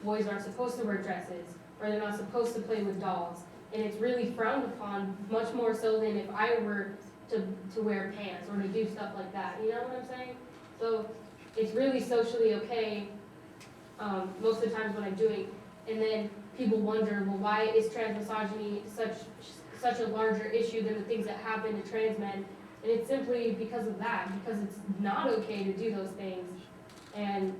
boys aren't supposed to wear dresses, or they're not supposed to play with dolls. And it's really frowned upon, much more so than if I were to wear pants or to do stuff like that. You know what I'm saying? So it's really socially okay most of the times what I'm doing. And then people wonder, well, why is trans misogyny such a larger issue than the things that happen to trans men? And it's simply because of that, because it's not okay to do those things. And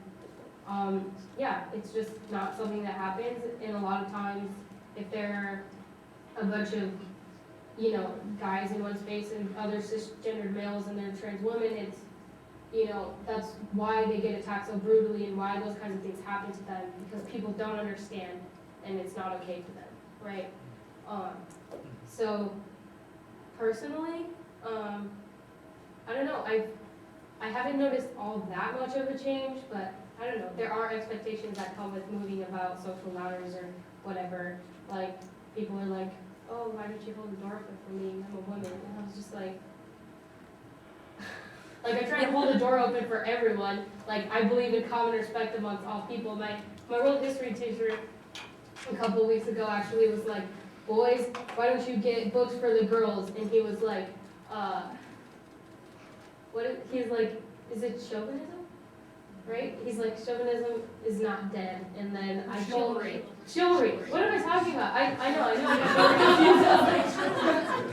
it's just not something that happens. And a lot of times, if there are a bunch of guys in one space and other cisgendered males and they're trans women, it's, that's why they get attacked so brutally and why those kinds of things happen to them, because people don't understand and it's not okay for them, right? So, personally, I don't know, I haven't noticed all that much of a change, but I don't know, there are expectations that come with moving about social ladders or whatever. Like, people are like, oh, why didn't you hold the door open for me? I'm a woman. And I was just like I try to hold the door open for everyone. Like, I believe in common respect amongst all people. My world history teacher a couple weeks ago actually was like, boys, why don't you get books for the girls? And he was like, he's like, is it chauvinism? Right? He's like, chauvinism is not dead. And then I told him, chivalry. What am I talking about? I know. I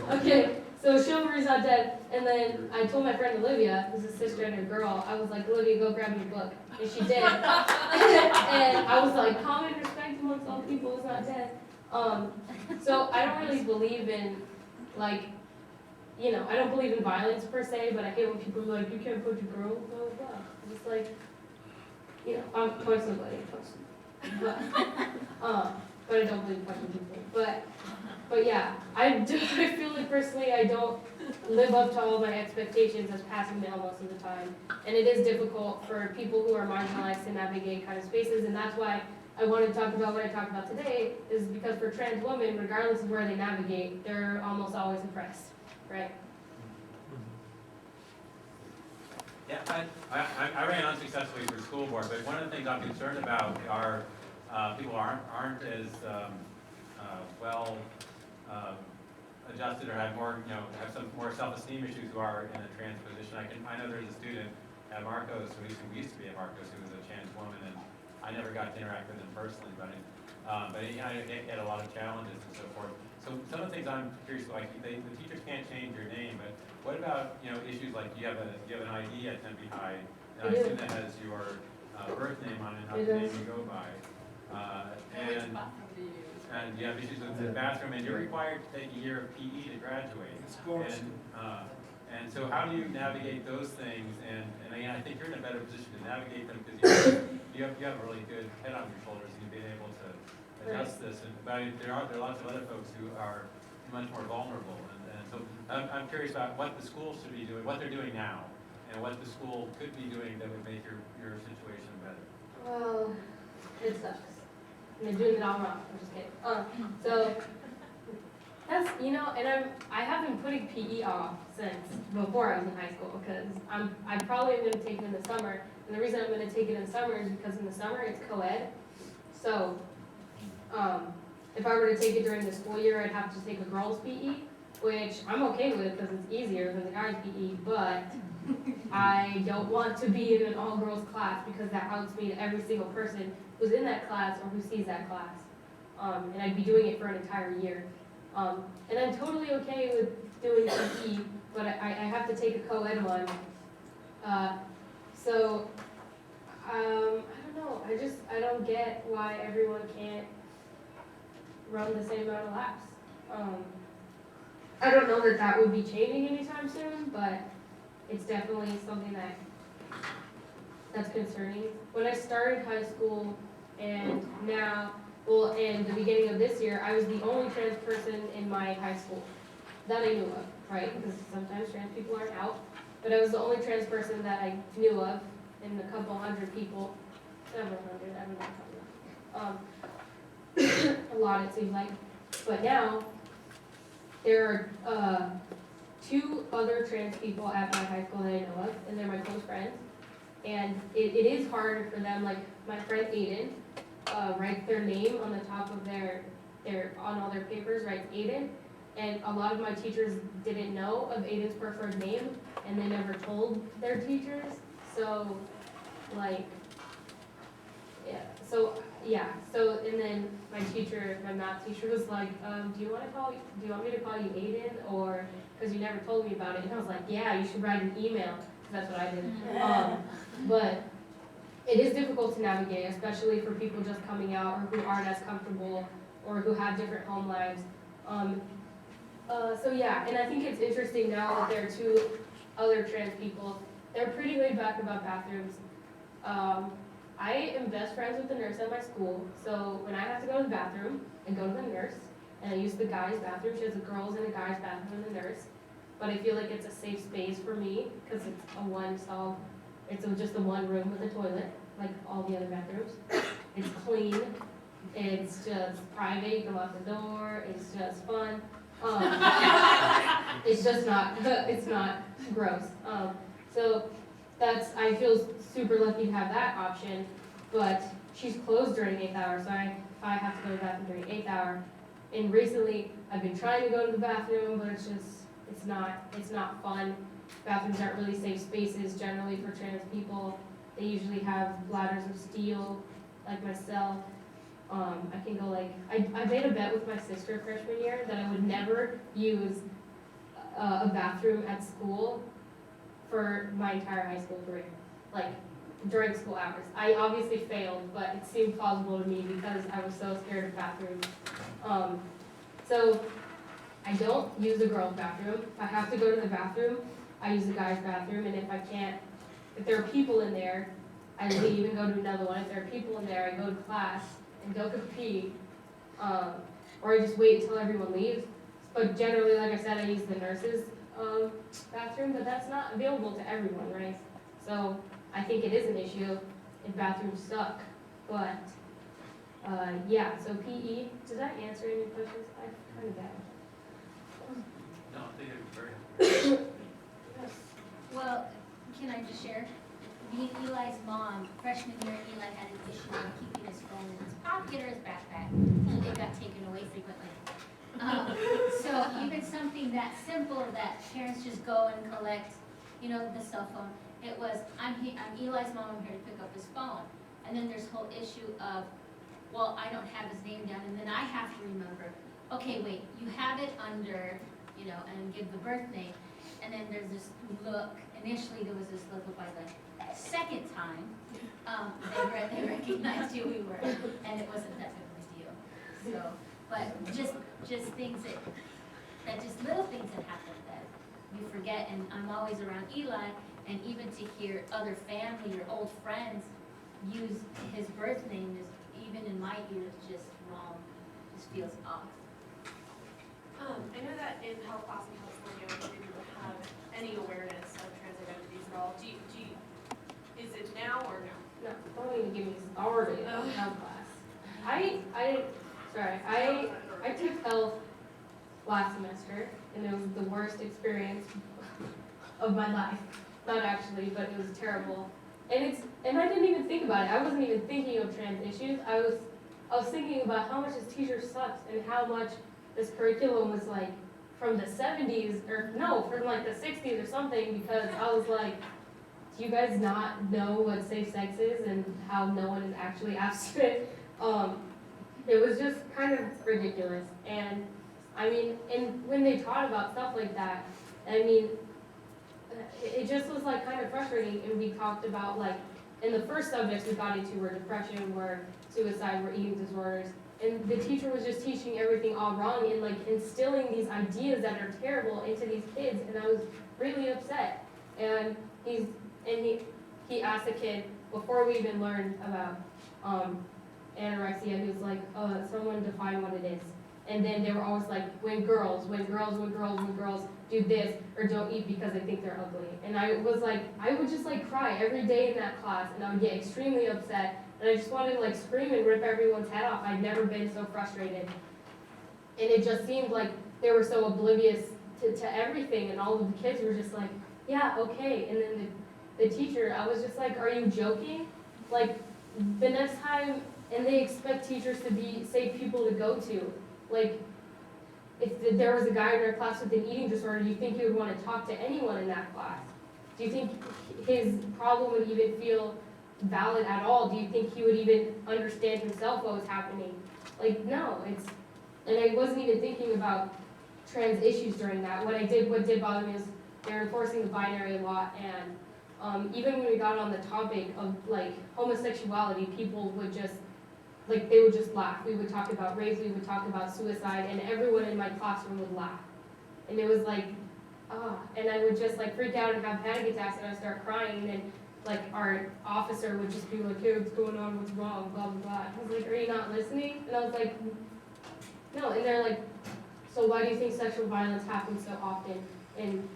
got okay, so chivalry's not dead. And then I told my friend Olivia, who's a cisgender girl, I was like, Olivia, go grab me a book. And she did. And I was like, common respect amongst all people is not dead. So I don't really believe in, I don't believe in violence per se, but I hate when people are like, you can't punch a girl, blah, blah, blah. I'm just like, I'm punch somebody, but I don't believe in punching people. But yeah, I feel like personally I don't live up to all of my expectations as passing male most of the time. And it is difficult for people who are marginalized to navigate kind of spaces, and that's why I want to talk about what I talked about today, is because for trans women, regardless of where they navigate, they're almost always oppressed, right? Yeah, I ran unsuccessfully for school board, but one of the things I'm concerned about are people aren't as well adjusted or have more, have some more self-esteem issues who are in a trans position. I know there's a student at Marcos who used to be at Marcos who was a trans woman, and I never got to interact with him personally, but he had a lot of challenges and so forth. So some of the things I'm curious about, like the teachers can't change your name, but what about issues like you have an ID at Tempe High, and I assume that has your birth name on it, not the name you go by, and you have issues with the bathroom, and you're required to take a year of PE to graduate. And so how do you navigate those things? And I think you're in a better position to navigate them because you have a really good head on your shoulders and you've been able to adjust this. But there are lots of other folks who are much more vulnerable. And so I'm curious about what the school should be doing, what they're doing now, and what the school could be doing that would make your situation better. Well, it sucks. And they're doing it all wrong. I'm just kidding. So That's, and I have been putting PE off since before I was in high school, because I probably am gonna take it in the summer. And the reason I'm gonna take it in the summer is because in the summer it's co-ed. So, if I were to take it during the school year, I'd have to take a girls' PE, which I'm okay with because it's easier than the guys' PE, but I don't want to be in an all-girls class because that outs me to every single person who's in that class or who sees that class. And I'd be doing it for an entire year. And I'm totally okay with doing PE, but I have to take a co-ed one. So, I don't know, I don't get why everyone can't run the same amount of laps. I don't know that that would be changing anytime soon, but it's definitely something that's concerning. When I started high school and now, well, in the beginning of this year, I was the only trans person in my high school that I knew of, right? Because sometimes trans people aren't out. But I was the only trans person that I knew of in a couple hundred people. Several hundred, I don't know how many. A lot, it seems like. But now, there are 2 other trans people at my high school that I know of, and they're my close friends. And it is hard for them, like my friend Aiden, writes their name on the top of their on all their papers, writes Aiden. And a lot of my teachers didn't know of Aiden's preferred name, and they never told their teachers. So, like, so, and then my math teacher was like, do you want me to call you Aiden, or, because you never told me about it, and I was like, yeah, you should write an email, because that's what I did. But it is difficult to navigate, especially for people just coming out, or who aren't as comfortable, or who have different home lives. So yeah, and I think it's interesting now that there are 2 other trans people. They're pretty laid back about bathrooms. I am best friends with the nurse at my school, so when I have to go to the bathroom, I go to the nurse, and I use the guy's bathroom. She has a girls' and a guy's bathroom and the nurse. But I feel like it's a safe space for me, because it's just a one room with a toilet, like all the other bathrooms. It's clean, it's just private, you can lock the door, it's just fun. It's just not, it's not gross. So I feel super lucky to have that option, but she's closed during 8th hour, so I have to go to the bathroom during 8th hour. And recently, I've been trying to go to the bathroom, but it's not fun. Bathrooms aren't really safe spaces generally for trans people. They usually have bladders of steel, like myself. I can go I made a bet with my sister freshman year that I would never use a bathroom at school for my entire high school career, like during school hours. I obviously failed, but it seemed plausible to me because I was so scared of bathrooms. So I don't use a girl's bathroom. If I have to go to the bathroom, I use a guy's bathroom, and if there are people in there, I leave and go to another one. If there are people in there, I go to class and go pee, or I just wait until everyone leaves. But generally, like I said, I use the nurse's bathroom, but that's not available to everyone, right? So I think it is an issue if bathrooms suck. But yeah, so PE, does that answer any questions? I kind of bad. No, I think it's very Well, can I just share? Me and Eli's mom, freshman year, Eli had an issue of keeping his phone in his pocket or his backpack. It got taken away frequently. So even something that simple that parents just go and collect, the cell phone. It was, I'm Eli's mom, I'm here to pick up his phone. And then there's whole issue of, well, I don't have his name down, and then I have to remember, okay, wait, you have it under, and give the birth name. And then there's this look, initially there was this look, but by the second time, they recognized who we were, and it wasn't that big of a deal. So, but just things that just little things that happen that you forget, and I'm always around Eli, and even to hear other family or old friends use his birth name is, even in my ears, just wrong, just feels off. I know that in health class in California, we didn't have any awareness of trans identities at all. Is it now or no? No, don't even get me started on health class. I took health last semester, and it was the worst experience of my life. Not actually, but it was terrible. And I didn't even think about it. I wasn't even thinking of trans issues. I was thinking about how much this teacher sucks and how much this curriculum was like from the 70s, or no, from like the 60s or something, because I was like, do you guys not know what safe sex is and how no one is actually asked it? It was just kind of ridiculous. And I mean, and when they taught about stuff like that, I mean, it just was like kind of frustrating. And we talked about like, in the first subjects we got into were depression, were suicide, were eating disorders. And the teacher was just teaching everything all wrong and like instilling these ideas that are terrible into these kids. And I was really upset. And he asked the kid, before we even learned about anorexia, he was like, someone define what it is. And then they were always like, when girls do this or don't eat because they think they're ugly. And I would just like cry every day in that class, and I would get extremely upset. And I just wanted to like scream and rip everyone's head off. I'd never been so frustrated. And it just seemed like they were so oblivious to everything, and all of the kids were just like, yeah, okay. And then the teacher, I was just like, are you joking? Like, the next time, and they expect teachers to be safe people to go to. Like, if there was a guy in our class with an eating disorder, do you think he would want to talk to anyone in that class? Do you think his problem would even feel valid at all? Do you think he would even understand himself what was happening? Like, no, and I wasn't even thinking about trans issues during that. What did bother me is they're enforcing the binary law, and even when we got on the topic of like homosexuality, people would just, like, they would just laugh. We would talk about race, we would talk about suicide, and everyone in my classroom would laugh. And it was like, and I would just like freak out and have panic attacks, and I'd start crying, and then like our officer would just be like, hey, what's going on, what's wrong, blah, blah, blah. I was like, are you not listening? And I was like, no. And they're like, so why do you think sexual violence happens so often in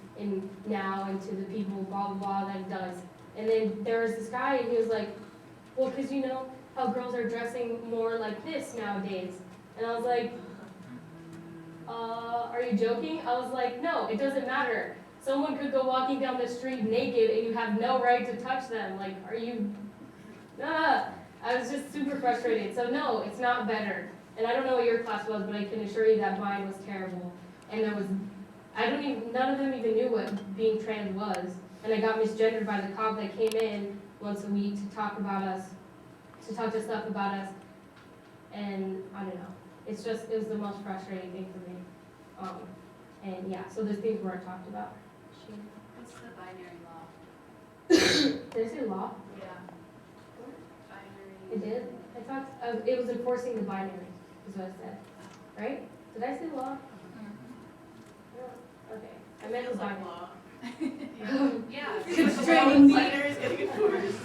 now and to the people, blah, blah, blah, that it does? And then there was this guy, and he was like, well, because you know how girls are dressing more like this nowadays. And I was like, are you joking? I was like, no, it doesn't matter. Someone could go walking down the street naked and you have no right to touch them. Like, are you, I was just super frustrated. So no, it's not better. And I don't know what your class was, but I can assure you that mine was terrible. And there was, none of them even knew what being trans was. And I got misgendered by the cop that came in once a week to talk about us, to talk to stuff about us. And I don't know. It was the most frustrating thing for me. And yeah, so those things weren't talked about. What's the binary law? Did I say law? Yeah. Binary. It did? I thought, it was enforcing the binary, is what I said. Right? Did I say law? No. Okay. I meant the binary. law. Yeah. Constraining me. Binary is getting enforced.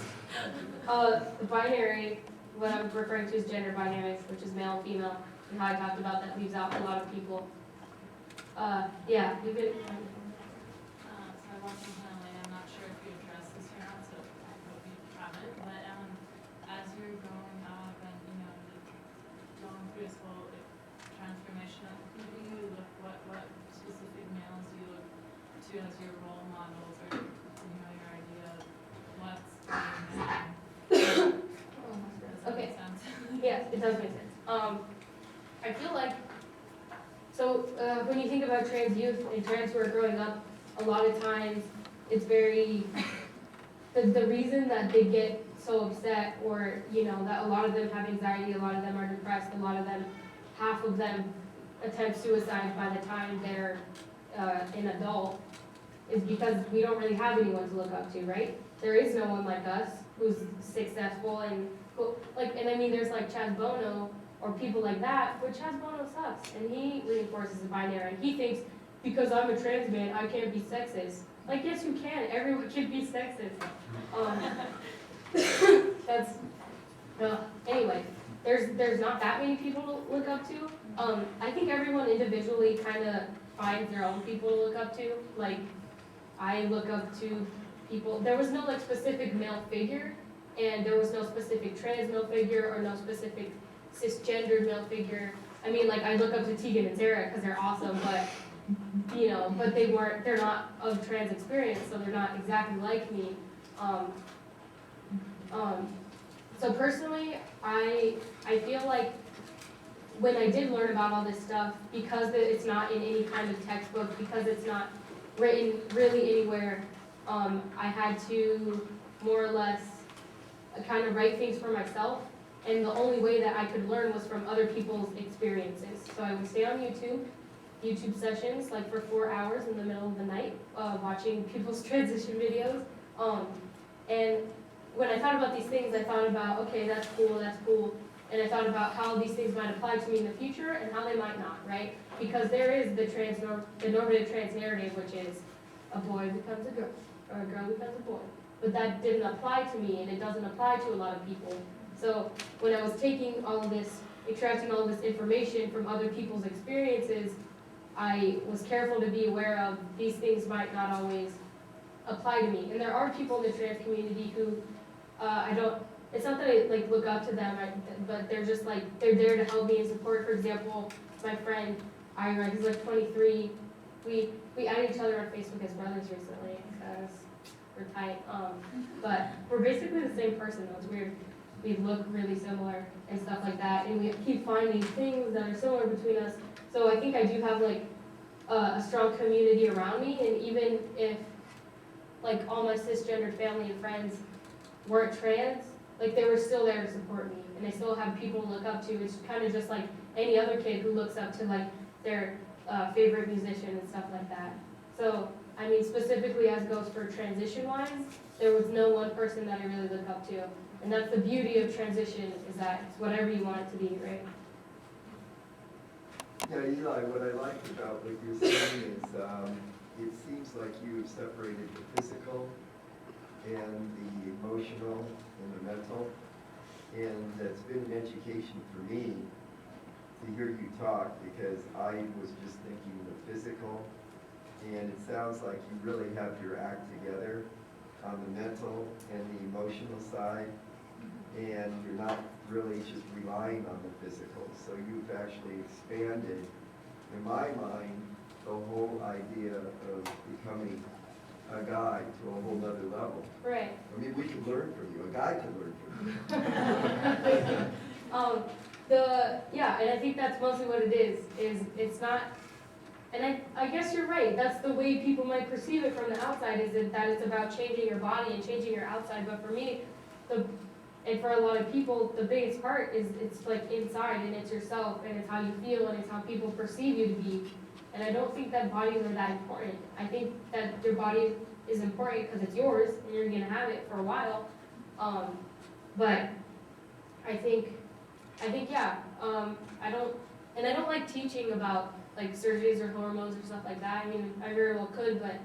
The binary, what I'm referring to is gender dynamics, which is male and female, and how I talked about that leaves out a lot of people. Yeah, we've been. So I watched this online, I'm not sure if you addressed this or not, so I hope you haven't, but as you're growing up and, you know, going through this whole transformation, who do you look, what specific males do you look to as your role models, or, you know, your idea of what's being man? Does that Okay. make sense? Yes, it does make sense. I feel like, so when you think about trans youth and trans who are growing up, a lot of times it's very, the reason that they get so upset, or, you know, that a lot of them have anxiety, a lot of them are depressed, a lot of them, half of them attempt suicide by the time they're an adult, is because we don't really have anyone to look up to, right? There is no one like us who's successful and, and I mean, there's like Chaz Bono, or people like that, but Chaz Bono sucks, and he reinforces the binary, and he thinks, because I'm a trans man, I can't be sexist. Like, yes, you can. Everyone can be sexist. Anyway, there's not that many people to look up to. I think everyone individually kind of finds their own people to look up to. Like, I look up to people. There was no like specific male figure, and there was no specific trans male figure, or no specific cisgendered male figure. I mean, like, I look up to Tegan and Sarah because they're awesome, but, but they're not of trans experience, so they're not exactly like me. So personally, I feel like when I did learn about all this stuff, because it's not in any kind of textbook, because it's not written really anywhere, I had to more or less kind of write things for myself. And the only way that I could learn was from other people's experiences. So I would stay on YouTube sessions, like for 4 hours in the middle of the night, watching people's transition videos. And when I thought about these things, I thought about, okay, that's cool. And I thought about how these things might apply to me in the future and how they might not, right? Because there is the normative trans narrative, which is a boy becomes a girl, or a girl becomes a boy. But that didn't apply to me, and it doesn't apply to a lot of people. So when I was taking all of this, extracting all of this information from other people's experiences, I was careful to be aware of these things might not always apply to me. And there are people in the trans community who it's not that I like look up to them, but they're just like, they're there to help me and support. For example, my friend Ira, he's like 23. We added each other on Facebook as brothers recently because we're tight. But we're basically the same person though, it's weird. We look really similar and stuff like that, and we keep finding things that are similar between us. So I think I do have like a strong community around me, and even if like all my cisgendered family and friends weren't trans, like they were still there to support me, and they still have people to look up to. It's kind of just like any other kid who looks up to like their favorite musician and stuff like that. So I mean, specifically as goes for transition-wise, there was no one person that I really look up to. And that's the beauty of transition, is that it's whatever you want it to be, right? Yeah, Eli, what I like about what you're saying is it seems like you've separated the physical and the emotional and the mental. And that's been an education for me to hear you talk, because I was just thinking the physical, and it sounds like you really have your act together on the mental and the emotional side, and you're not really just relying on the physical. So you've actually expanded, in my mind, the whole idea of becoming a guy to a whole other level. Right. I mean, we can learn from you. A guy can learn from you. And I think that's mostly what it is it's not, and I guess you're right, that's the way people might perceive it from the outside, is that it's about changing your body and changing your outside. But for me, and for a lot of people, the biggest part is it's like inside, and it's yourself, and it's how you feel, and it's how people perceive you to be. And I don't think that bodies are that important. I think that your body is important because it's yours, and you're gonna have it for a while. But I think yeah. I don't like teaching about like surgeries or hormones or stuff like that. I mean, I very well could, but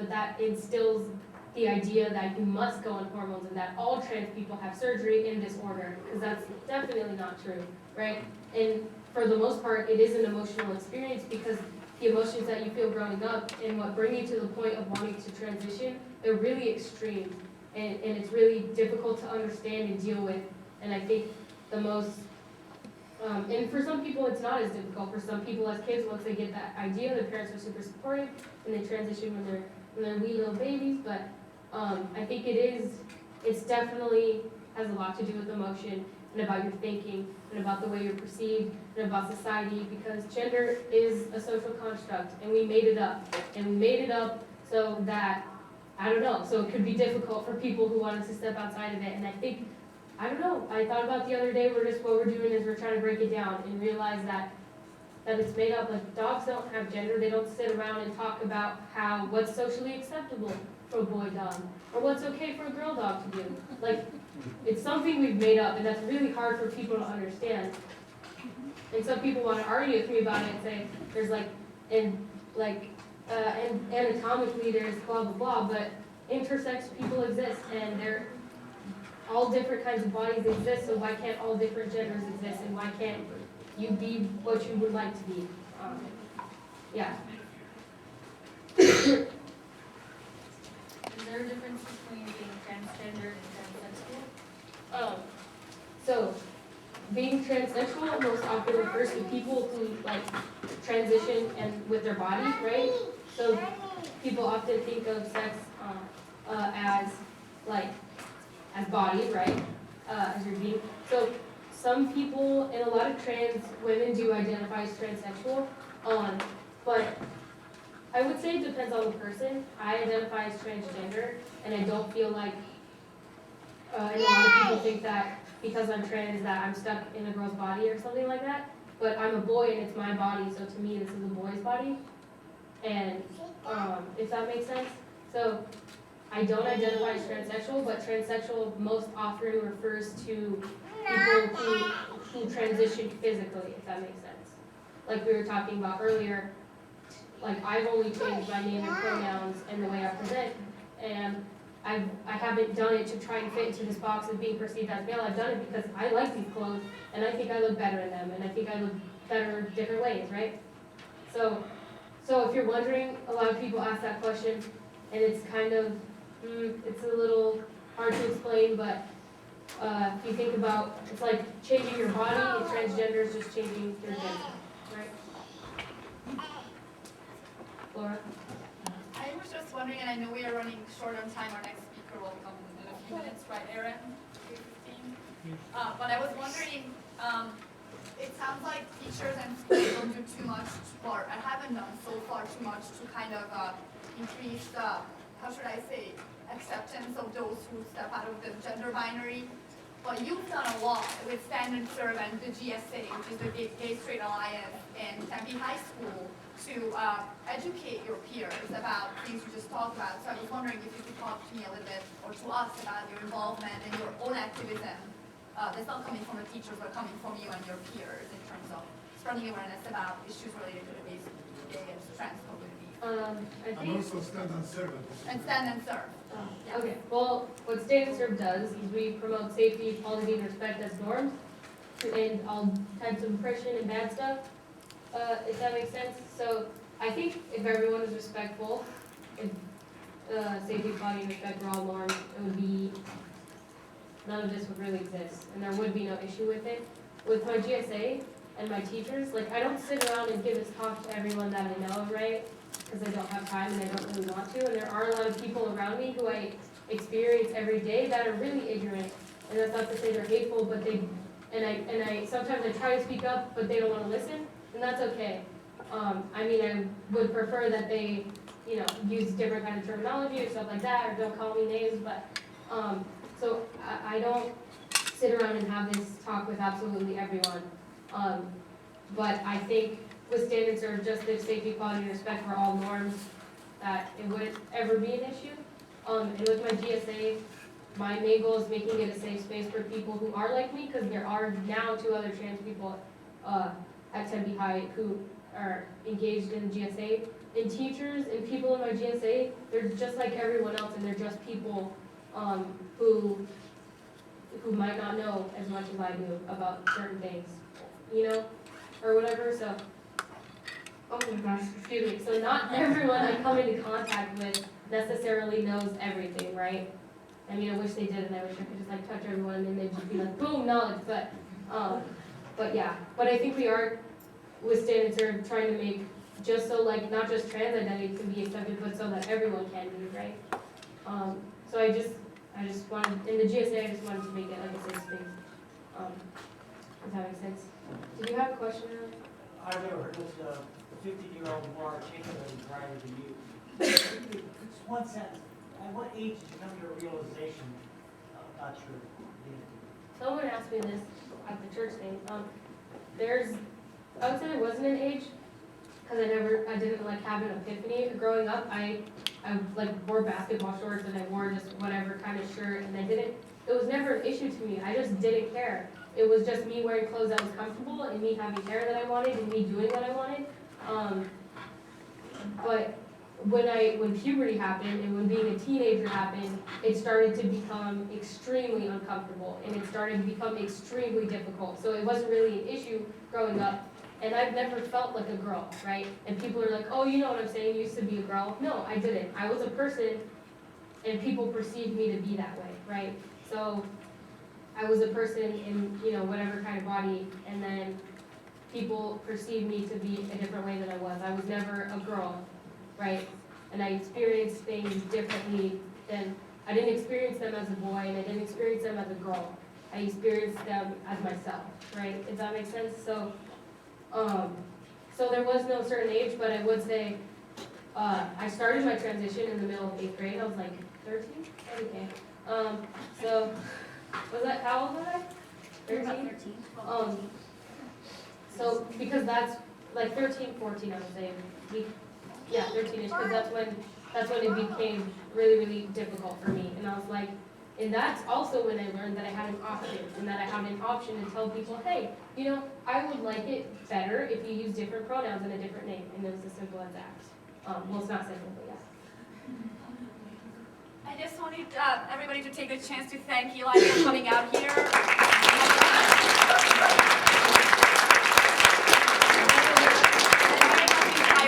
that instills the idea that you must go on hormones and that all trans people have surgery in this order, because that's definitely not true, right? And for the most part, it is an emotional experience, because the emotions that you feel growing up and what bring you to the point of wanting to transition, they're really extreme, and it's really difficult to understand and deal with. And I think the most, and for some people it's not as difficult. For some people as kids, once they get that idea, their parents are super supportive, and they transition when they're wee little babies. But I think it's definitely has a lot to do with emotion and about your thinking and about the way you're perceived and about society, because gender is a social construct, and we made it up. And we made it up so that, I don't know, so it could be difficult for people who wanted to step outside of it. And I think, I don't know, I thought about the other day, what we're doing is we're trying to break it down and realize that it's made up. Like, dogs don't have gender. They don't sit around and talk about what's socially acceptable for a boy dog, or what's okay for a girl dog to do. Like, it's something we've made up, and that's really hard for people to understand. And some people want to argue with me about it and say there's and anatomically there's blah blah blah, but intersex people exist, and they're all different kinds of bodies exist. So why can't all different genders exist, and why can't you be what you would like to be? Yeah. Is there a difference between being transgender and transsexual? So being transsexual most often refers to people who like transition and with their body, right? So people often think of sex as like as body, right? As your being. So some people and a lot of trans women do identify as transsexual, but I would say it depends on the person. I identify as transgender, and I don't feel like, and a lot of people think that because I'm trans that I'm stuck in a girl's body or something like that. But I'm a boy and it's my body, so to me this is a boy's body. And if that makes sense. So I don't identify as transsexual, but transsexual most often refers to people who transition physically, if that makes sense. Like we were talking about earlier, like I've only changed my name and pronouns and the way I present, and I haven't done it to try and fit into this box of being perceived as male. I've done it because I like these clothes, and I think I look better in them, and I think I look better different ways, right? So if you're wondering, a lot of people ask that question, and it's kind of, it's a little hard to explain, but if you think about, it's like changing your body, and transgender is just changing your gender, right? Laura? I was just wondering, and I know we are running short on time, our next speaker will come in a few minutes, right, Erin? 3:15. But I was wondering, it sounds like teachers and schools don't do too much, or haven't done so far too much to kind of increase the, how should I say, acceptance of those who step out of the gender binary. But you've done a lot with Stand and Serve and the GSA, which is the Gay Straight Alliance in Tempe High School, to educate your peers about things you just talked about. So I was wondering if you could talk to me a little bit, or to us, about your involvement and your own activism that's not coming from the teachers, but coming from you and your peers in terms of spreading awareness about issues related to the gay and trans community. I And think. also Stand and Serve. And Stand and Serve. Okay, well, what Stand and Serve does is we promote safety, equality, and respect as norms to end all types of oppression and bad stuff, if that makes sense. So I think if everyone is respectful, if safety, equality, and respect were all norms, it would be, none of this would really exist, and there would be no issue with it. With my GSA and my teachers, like I don't sit around and give this talk to everyone that I know, right? Because I don't have time and I don't really want to, and there are a lot of people around me who I experience every day that are really ignorant, and that's not to say they're hateful, but they, and I sometimes I try to speak up, but they don't want to listen, and that's okay. I mean, I would prefer that they, use different kind of terminology or stuff like that, or don't call me names, but, so I don't sit around and have this talk with absolutely everyone. But I think with Stand and Serve, just if safety, equality, and respect were all norms, that it wouldn't ever be an issue. And with my GSA, my main goal is making it a safe space for people who are like me, because there are now 2 other trans people at Tempe High who are engaged in the GSA. And teachers and people in my GSA, they're just like everyone else, and they're just people who might not know as much as I do about certain things, or whatever. So, oh my gosh, excuse me. So not everyone I come into contact with necessarily knows everything, right? I mean, I wish they did, and I wish I could just like touch everyone and they'd just be like, boom, knowledge. But yeah. But I think we are with Stand and Serve trying to make just so like not just trans identity can be accepted, but so that everyone can be, right? So I just wanted, in the GSA, I just wanted to make it like a safe space. Does that make sense? Did you have a question? I've never heard this 50-year-old more articulate and brighter than you. Just one sentence. At what age did you come to a realization about your identity? Someone asked me this at the church thing. I would say there wasn't an age, because I didn't like have an epiphany. Growing up, I like wore basketball shorts and I wore just whatever kind of shirt, and it was never an issue to me. I just didn't care. It was just me wearing clothes that was comfortable and me having hair that I wanted and me doing what I wanted. But when puberty happened and when being a teenager happened, it started to become extremely uncomfortable and it started to become extremely difficult. So it wasn't really an issue growing up. And I've never felt like a girl, right? And people are like, oh, you know what I'm saying, you used to be a girl. No, I didn't. I was a person and people perceived me to be that way, right? So I was a person in, you know, whatever kind of body, and then people perceived me to be a different way than I was. I was never a girl, right? And I experienced things differently than, I didn't experience them as a boy, and I didn't experience them as a girl. I experienced them as myself, right? Does that make sense? So, so there was no certain age, but I would say, I started my transition in the middle of 8th grade. I was like 13? Okay. So, was that, how old was I? You're about 13? 13, 12, 13. So, because that's, like 13, 14, I would say, yeah, 13ish, because that's when it became really, really difficult for me. And I was like, and that's also when I learned that I had an option, and that I had an option to tell people, hey, you know, I would like it better if you use different pronouns and a different name. And it was as simple as that. Well, it's not simple, but yeah. I just wanted everybody to take the chance to thank Eli for coming out here.